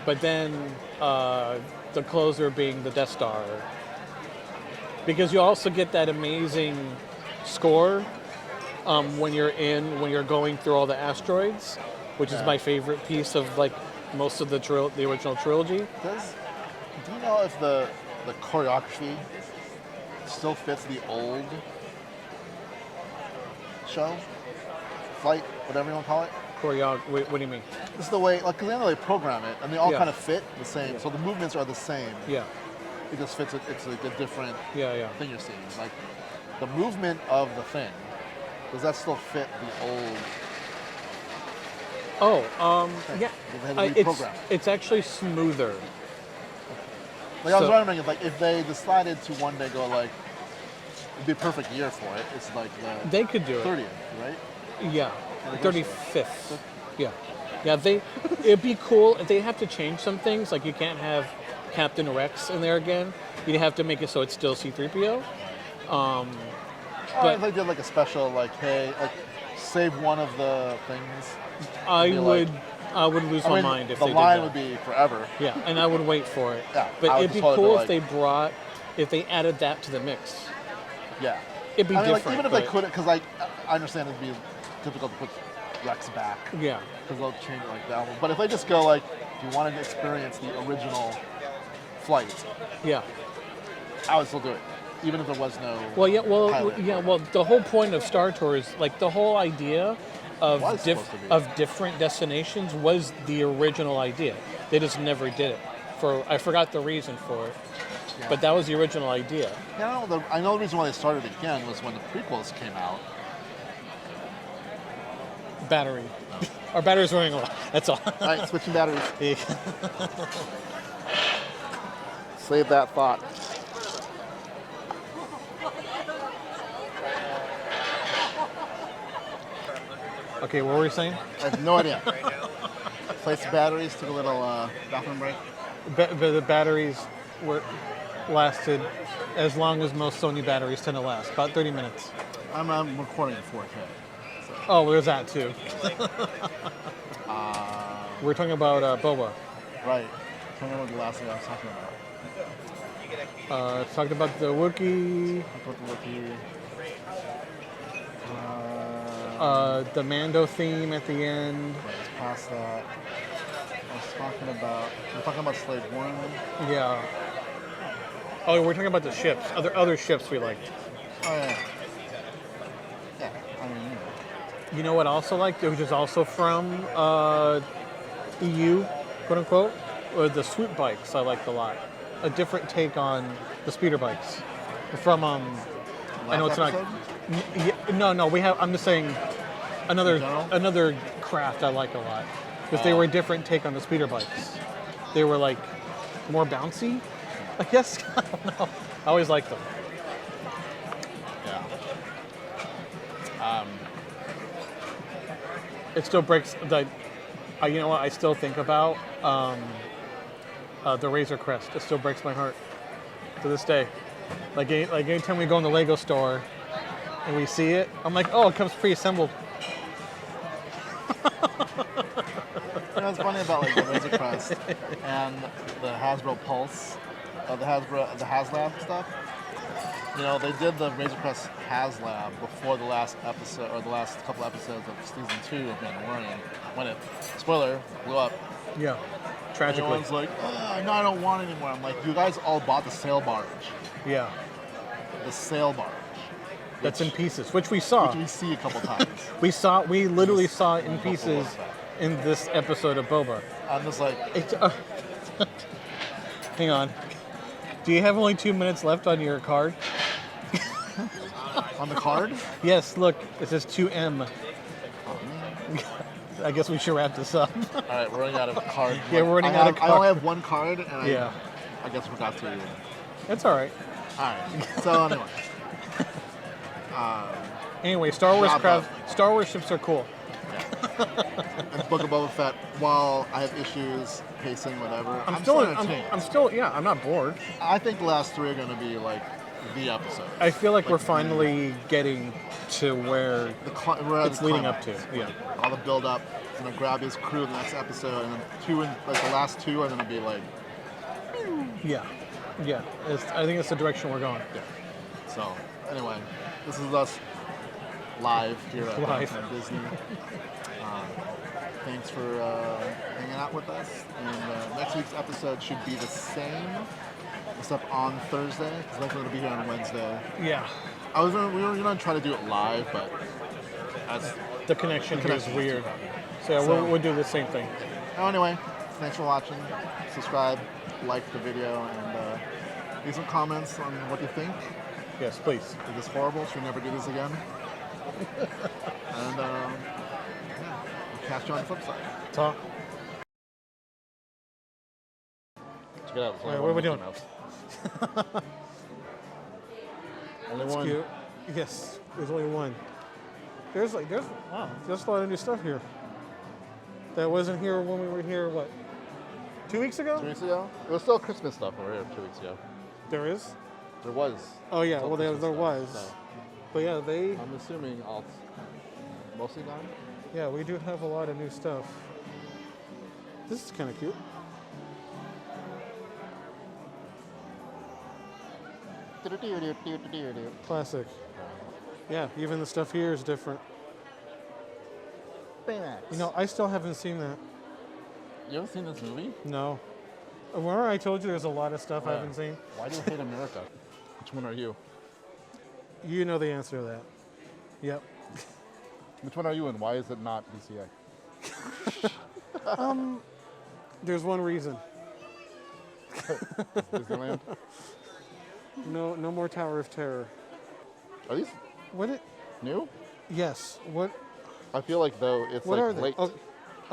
But then the closer being the Death Star, because you also get that amazing score when you're going through all the asteroids, which is my favorite piece of like most of the original trilogy. Do you know if the choreography still fits the old show? Flight, whatever you want to call it? What do you mean? This is the way, like, because I know they program it, and they all Yeah. kind of fit the same. So the movements are the same. Yeah, It just fits. It's like a different yeah. thing you're seeing. Like the movement of the thing. Does that still fit the old? Oh, yeah. They had to reprogram it. It's actually smoother. Like I was So- wondering if they decided to one day go like, it'd be a perfect year for it. It's like the They could do it. 30th, right? Yeah, Anniversary. 35th. Yeah, it'd be cool if they have to change some things. Like you can't have Captain Rex in there again. You'd have to make it so it's still C-3PO. Or But- if they did like a special, like, hey, like save one of the things. I be would like- lose I my mean, mind if the they did line that. would be forever. Yeah, and I would wait for it. Yeah, I But would it'd be just totally cool be if they added that to the mix. Yeah. It'd be I mean, like, different. even if they but- couldn't, because I understand it'd be difficult to put Rex back. Yeah. Because they'll change it like that. But if they just go like, do you want to experience the original flight? Yeah. I would still do it, even if there was no. Well, yeah. Well, pilot. yeah. Well, the whole point of Star Tours, like the whole idea of Was supposed to be. of different destinations, was the original idea. They just never did it. I forgot the reason for it, but that was the original idea. Yeah, I know the reason why they started again was when the prequels came out. Battery. Our battery's running low. That's all. All right, switching batteries. Save that thought. Okay, what were we saying? I have no idea. Place the batteries, took a little bathroom break. The batteries. lasted as long as most Sony batteries tend to last, about 30 minutes. I'm recording in 4K. So. Oh, there's that too. We're talking about Boba. Right. I don't remember the last thing I was talking about. Talked about the Wookiee. The Mando theme at the end. Right, it's past that. We're talking about Slave 1. Yeah. Oh, we're talking about the ships. Other ships we liked. Oh, yeah. Yeah, I mean, You know what I also liked, which is also from EU, quote unquote, or the swoop bikes I liked a lot. A different take on the speeder bikes. From, I know it's episode? not... No, we have, I'm just saying, another craft I like a lot. Because they were a different take on the speeder bikes. They were like, more bouncy, I guess? I don't know. I always liked them. Yeah. It still breaks the. You know what? I still think about the Razor Crest. It still breaks my heart to this day. Like anytime we go in the Lego store and we see it, I'm like, oh, it comes pre-assembled. You know what's funny about like the Razor Crest and the Hasbro Pulse, the HasLab stuff? You know, they did the Razor Crest HasLab before the last episode, or the last couple episodes of season 2 of Mandalorian, when it, spoiler, blew up. Yeah, tragically. Everyone's like, no, I don't want it anymore. I'm like, you guys all bought the sail barge. Yeah. The sail barge. That's in pieces, which we saw. Which we see a couple times. We literally saw it in pieces in this episode of Boba. I'm just like... Hang on. Do you have only 2 minutes left on your card? On the card? Yes, look, it says 2M. I guess we should wrap this up. All right, we're running out of cards. Yeah, we're running out of cards. I only have one card, and Yeah. I guess we forgot to. That's all right. All right. So anyway. Anyway, Star Wars ships are cool. Yeah. And Book of Boba Fett, while I have issues, pacing, whatever, I'm still, I'm not bored. I think the last 3 are going to be like the episode. I feel like we're finally getting to where it's leading up to. Yeah. All the build up, he's going to grab his crew in the next episode, and then the last 2 are going to be like... Yeah. Yeah. I think it's the direction we're going. Yeah. So, anyway, this is us live here at Downtown Disney. Thanks for hanging out with us. And next week's episode should be the same, except on Thursday, because I'm going to be here on Wednesday. Yeah. We were going to try to do it live, but the connection here is weird. So we'll do the same thing. Oh, anyway, thanks for watching. Subscribe, like the video, and leave some comments on what you think. Yes, please. Is this horrible? Should we never do this again? And yeah, I'll catch you on the flip side. Talk. Check it out. Wait, what are we doing? Only That's one. Cute. Yes, there's only one. There's a lot of new stuff here. That wasn't here when we were here, what, 2 weeks ago? 2 weeks ago? There was still Christmas stuff over here 2 weeks ago. There is? There was. Oh yeah, well there was. So, but yeah, I'm assuming all mostly gone. Yeah, we do have a lot of new stuff. This is kind of cute. Classic. Yeah, even the stuff here is different. You know, I still haven't seen that. You haven't seen this movie? No. Remember I told you there's a lot of stuff I haven't seen? Why do you hate America? Which one are you? You know the answer to that. Yep. Which one are you and why is it not DCA? There's one reason. Disneyland? No more Tower of Terror. Are these new? Yes. What? I feel like though it's What like are they? late. Oh,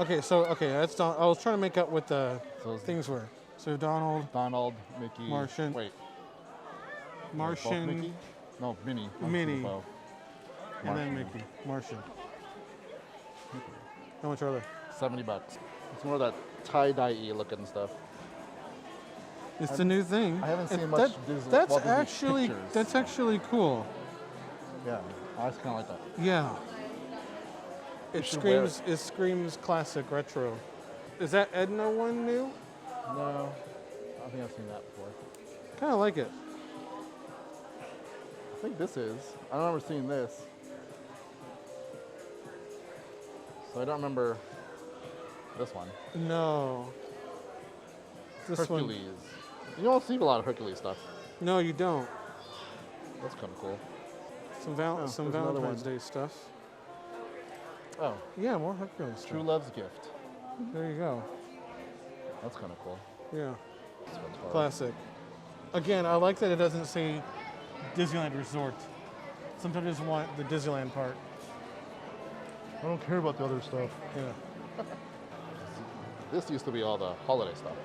okay, that's Don. I was trying to make up what the things were. So Donald, Mickey. Martian. Wait. Martian. Both Mickey? No, Minnie. Minnie. Both. And then Mickey. Martian. How much are they? $70. It's more of that tie-dye-y looking stuff. It's the new thing. I haven't seen It- much that- Disney. That's Walt Disney actually pictures. that's actually cool. Yeah, I just kind of like that. Yeah. You It should wear screams classic retro. Is that Edna one new? No, I don't think I've seen that before. Kind of like it. I think this is. I don't remember seeing this. So I don't remember this one. No. This Hercules. You don't see a lot of Hercules stuff. one. No, you don't. That's kind of cool. Some there's another Valentine's one. Day stuff. Oh, Yeah, more Hercules True stuff. Love's Gift. There you go. That's kind of cool. Yeah. This one's hard. Classic. Again, I like that it doesn't say Disneyland Resort. Sometimes I just want the Disneyland part. I don't care about the other stuff. Yeah. This used to be all the holiday stuff.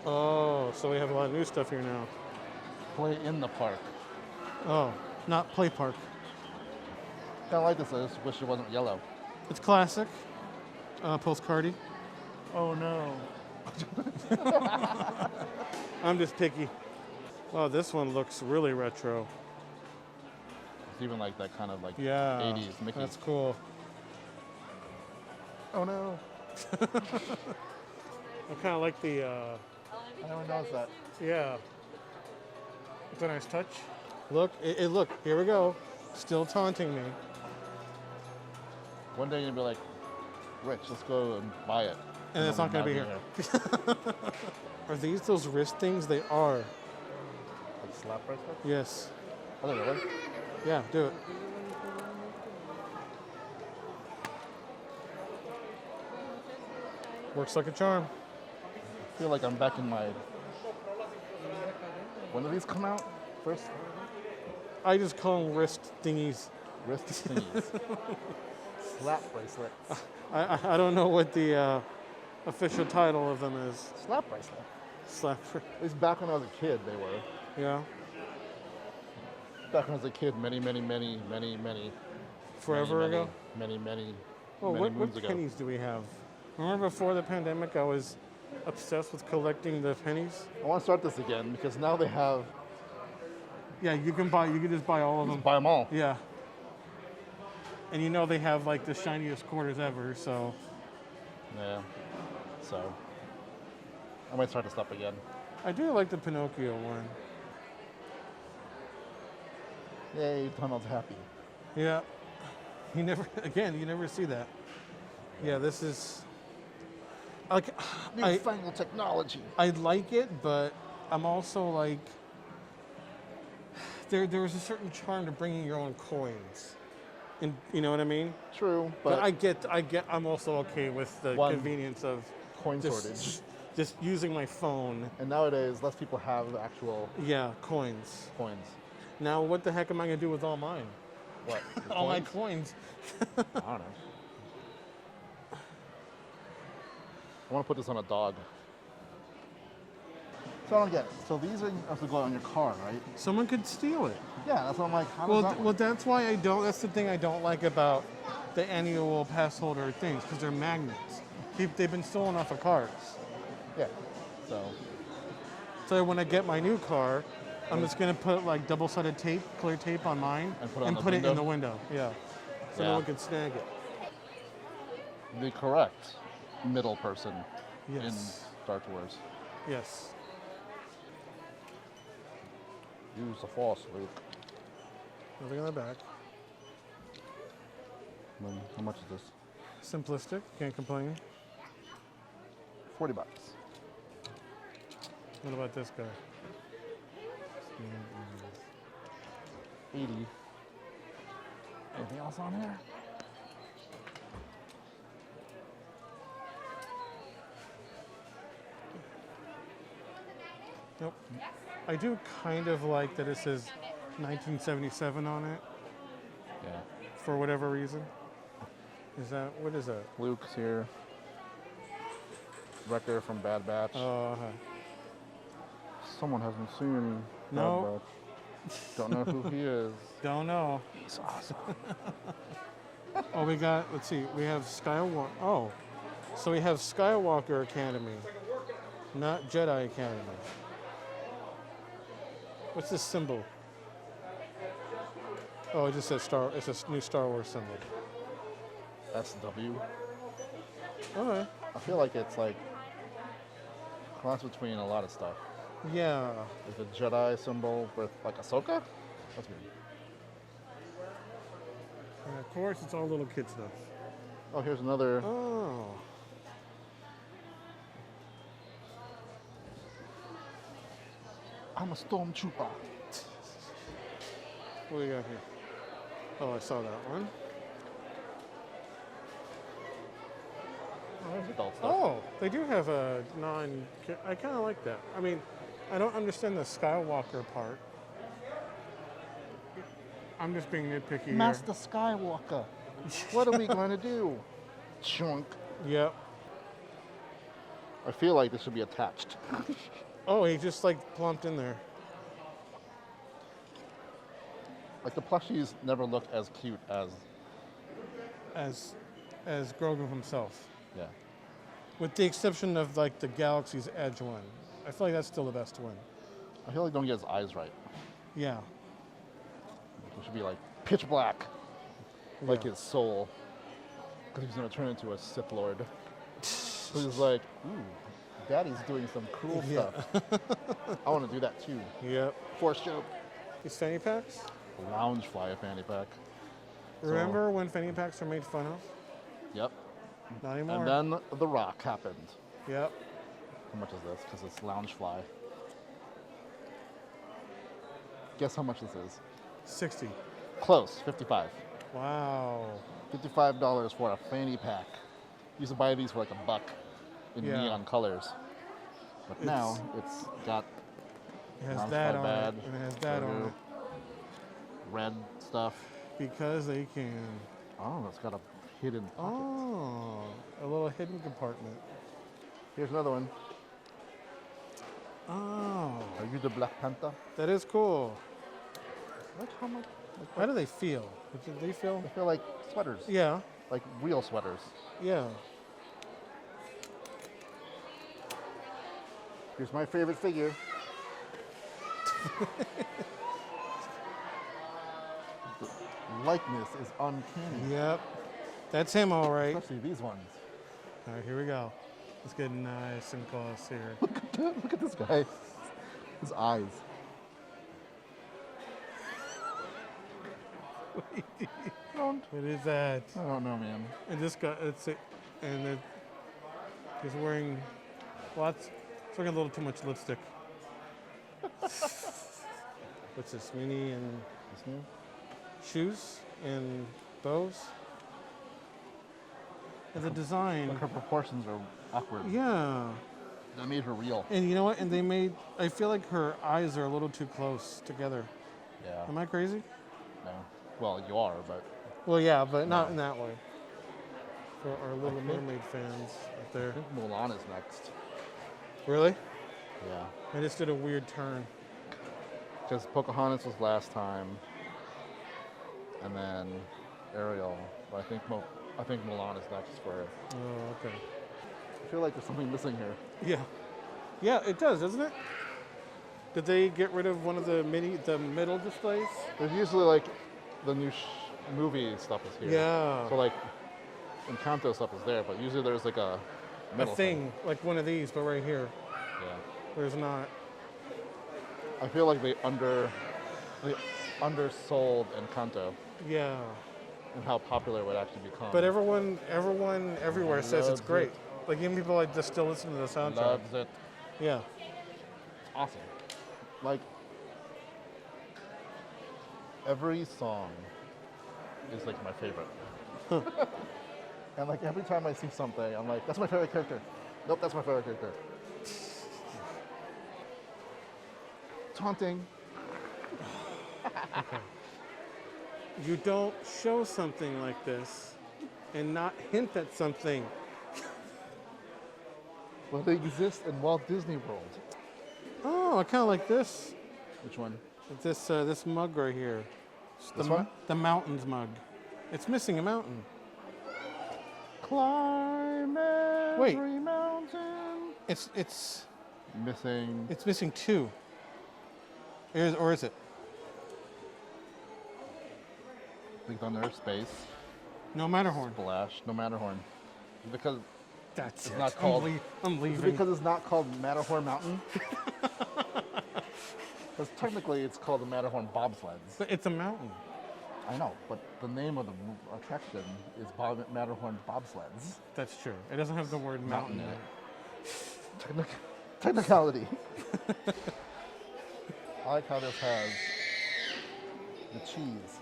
Oh, so we have a lot of new stuff here now. Play in the park. Oh, not Play Park. Kind of like this. I just wish it wasn't yellow. It's classic. Postcardy. Oh no. I'm just picky. Oh, this one looks really retro. It's even like that kind of like Yeah. 80s Mickey. That's cool. Oh no. I kind of like the, I never noticed that. yeah. It's a nice touch. Look, look, here we go. Still taunting me. One day you'll be like, Rich, let's go and buy it. And it's not going to be here. Are these those wrist things? They are. Like slap bracelet? Yes. Are they really? Yeah, do it. Works like a charm. I feel like I'm back in my. When do these come out? First I just call them wrist thingies. wrist thingies. Slap bracelet. I don't know what the official title of them is. Slap bracelet. Slap. At least back when I was a kid, they were. Yeah. Back when I was a kid, many Forever many, ago. Many Oh, what moons ago. pennies do we have? Remember before the pandemic, I was obsessed with collecting the pennies. I want to start this again because now they have. Yeah, you can just buy all of them. Buy them all. Yeah. And you know they have like the shiniest quarters ever, so. Yeah. So. I might start this up again. I do like the Pinocchio one. Yay, Donald's happy. Yeah. You never see that. Yeah, this is. Like, Newfangled technology. I like it, but I'm also like. There's a certain charm to bringing your own coins. And you know what I mean? True, But but I'm also okay with the One convenience of coin shortage. just using my phone. And nowadays, less people have the actual Yeah, coins. coins. Now, what the heck am I gonna do with all mine? What? Your All my coins? coins. I don't know. I want to put this on a dog. So I don't get it. So these are have to go on your car, right? Someone could steal it. Yeah, that's what I'm like. How does Well, that work? well, that's why I don't. That's the thing I don't like about the annual pass holder things because they're magnets. They've been stolen off of cars. Yeah. So So when I get my new car, I'm just gonna put like double-sided tape, clear tape on mine, And put it on the it in window? the window. Yeah. So Yeah. no one can snag it. the correct middle person in Yes. Star Wars. Yes. Use the Force, Luke. Nothing on the back. And then how much is this? Simplistic. Can't complain. $40. What about this guy? 80. Anything else on here? Nope. I do kind of like that it says 1977 on it Yeah. for whatever reason. What is that? Luke's here. Wrecker from Bad Batch. Oh, Someone hasn't seen No. Bad Batch. Don't know who he is. don't know. He's awesome. Oh, let's see, we have Skywalker. Oh, so we have Skywalker Academy, not Jedi Academy. What's this symbol? Oh, it just says Star. It's a new Star Wars symbol. SW. Okay. I feel like it's like cross between a lot of stuff. Yeah. There's a Jedi symbol with like Ahsoka. That's weird. And of course, it's all little kid stuff. Oh, here's another. Oh. I'm a stormtrooper. What do you got here? Oh, I saw that one. Oh, there's adult stuff. Oh, they do have a non. I kind of like that. I mean, I don't understand the Skywalker part. I'm just being nitpicky here. Master Skywalker. What are we going to do? Chunk. Yep. I feel like this should be attached. Oh, he just like plumped in there. Like the plushies never look as cute as. As Grogu himself. Yeah. With the exception of like the Galaxy's Edge one. I feel like that's still the best one. I feel like don't get his eyes right. Yeah. It should be like pitch black. Like Yeah. his soul. Because he's going to turn into a Sith Lord. So he's like, ooh, Daddy's doing some cool Yeah. stuff. I want to do that too. Yep. Force choke. These fanny packs? Lounge fly fanny pack. Remember when fanny packs were made fun of? Yep. Not anymore. And then The Rock happened. Yep. How much is this? Because it's lounge fly. Guess how much this is? 60. Close, 55. Wow. $55 for a fanny pack. Used to buy these for like $1 in Yeah. neon colors. But now it's got It has lounge that fly on badge, it. And it has that on it. red stuff. Because they can. Oh, it's got a hidden pocket. Oh, a little hidden compartment. Here's another one. Oh, Are you the Black Panther? that is cool. Like how much? How do they feel? Do they feel? I feel like sweaters. Yeah, Like real sweaters. yeah. Here's my favorite figure. The likeness is uncanny. Yep. That's him, all right. Especially these ones. All right, here we go. Let's get nice and close here. Look at this guy. His eyes. What is that? I don't know, man. And this guy, he's wearing lots. It's wearing a little too much lipstick. What's this? Mini and This new? shoes and bows. And the design. Like her proportions are awkward. Yeah. They made her real. And you know what? And they made. I feel like her eyes are a little too close together. Yeah. Am I crazy? No. Well, you are, but Well, yeah, but not No. in that way. For our Little Mermaid fans out I there. think Mulan is next. Really? Yeah. I just did a weird turn. Because Pocahontas was last time, and then Ariel. But I think Mulan is next for her. Oh, okay. I feel like there's something missing here. Yeah. Yeah, it does, doesn't it? Did they get rid of one of the middle displays? There's usually like the new movie stuff is here. Yeah. So like Encanto stuff is there, but usually there's like a A middle thing, like one of these, but right here. Yeah. There's not. I feel like they undersold Encanto Yeah. and how popular it would actually become. But everyone everywhere says it's Loves great. it. Like even people like just still listen to the soundtrack. Loves it. Yeah. It's awesome. Like every song is like my favorite. And like every time I see something, I'm like, that's my favorite character. Nope, that's my favorite character. It's haunting. You don't show something like this and not hint at something. Well, they exist in Walt Disney World. Oh, I kind of like this. Which one? This mug right here. It's This one? The mountains mug. It's missing a mountain. Climb Wait. every mountain. It's Missing. missing two. Or is it? Big Thunder, Space, No Matterhorn. Splash, no Matterhorn. Because That's it's it. not called. I'm Is it leaving. because it's not called Matterhorn Mountain? Because technically it's called the Matterhorn Bobsleds. It's a mountain. I know, but the name of the attraction is Matterhorn Bobsleds. That's true. It doesn't have the word mountain in it. Technicality. I like how this has the cheese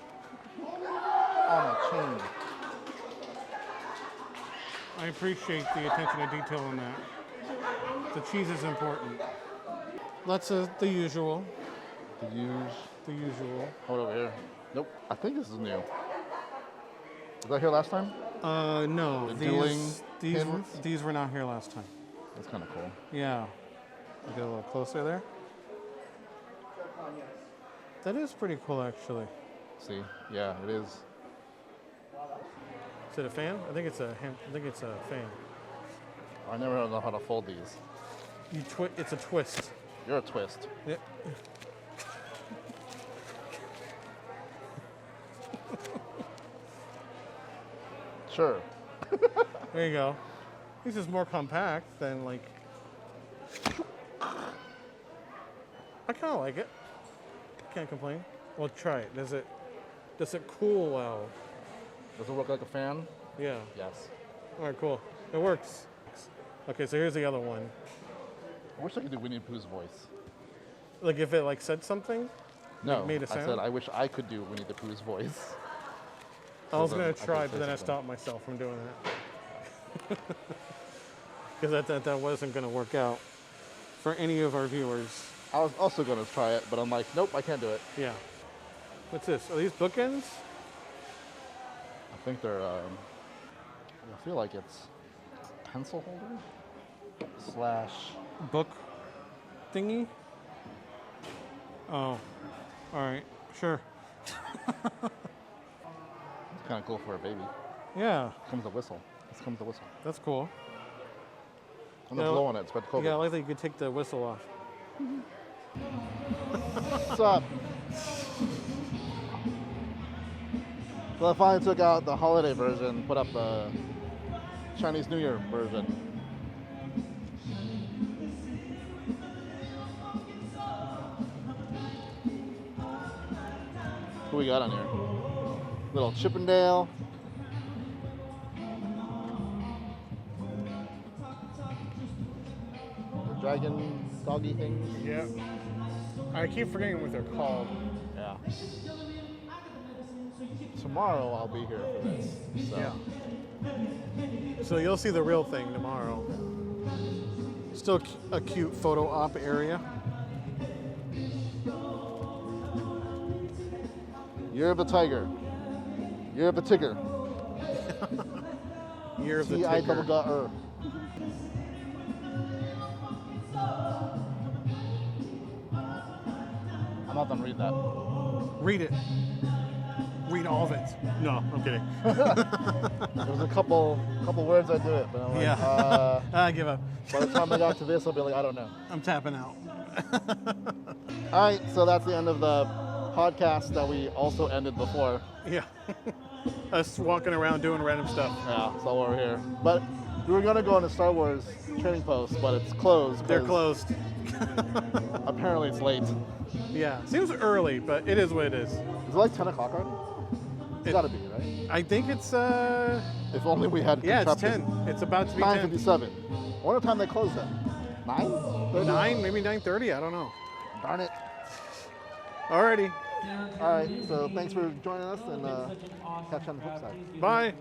on a chain. I appreciate the attention to detail on that. The cheese is important. Lots of the usual. The huge. The usual. Hold over here. Nope. I think this is new. Was that here last time? No. The dueling pins? These were not here last time. That's kind of cool. Yeah. Get a little closer there. That is pretty cool, actually. See? Yeah, it is. Is it a fan? I think it's a fan. I never know how to fold these. It's a twist. You're a twist. Yeah. Sure. There you go. This is more compact than like. I kind of like it. Can't complain. Well, try it. Does it cool well? Does it work like a fan? Yeah. Yes. All right, cool. It works. Okay, so here's the other one. I wish I could do Winnie the Pooh's voice. Like if it like said something. No, made a I said sound? I wish I could do Winnie the Pooh's voice. I was then gonna I could try, say but then I something. stopped myself from doing that. Because that wasn't gonna work out for any of our viewers. I was also going to try it, but I'm like, nope, I can't do it. Yeah. What's this? Are these bookends? I think they're, I feel like it's pencil holder / Book thingy? Oh. All right. Sure. It's kind of cool for a baby. Yeah. Comes a whistle. This comes the whistle. That's cool. I'm not Yeah, blowing it. It's about to cover. Yeah, I like that you could take the whistle off. What's up? So I finally took out the holiday version, put up the Chinese New Year version. Who we got on here? Little Chippendale. The dragon doggy things. Yeah. I keep forgetting what they're called. Yeah. Tomorrow I'll be here for this. So. Yeah. So you'll see the real thing tomorrow. Still a cute photo op area. Year of the Tiger. Year of the Tigger. Year of the T-I-double Tigger. dot -er. I'm not done reading that. Read it. Read all of it. No, I'm kidding. There was a couple words I do it, but I'm like, Yeah. I give up. by the time I got to this, I'll be like, I don't know. I'm tapping out. All right, so that's the end of the podcast that we also ended before. Yeah. Us walking around doing random stuff. Yeah, so we're here. But we were gonna go on a Star Wars training post, but it's closed. They're 'cause closed. Apparently it's late. Yeah. Seems early, but it is what it is. Is it like 10 o'clock already? It's gotta be, right? I think it's If only we had yeah, it's contraption. 10. It's about to be 10. 9:57. I wonder what time they close then. 9? 9, maybe 9:30, I don't know. Darn it. Alrighty. All right, so thanks for joining us, and catch you on the flip side. Bye.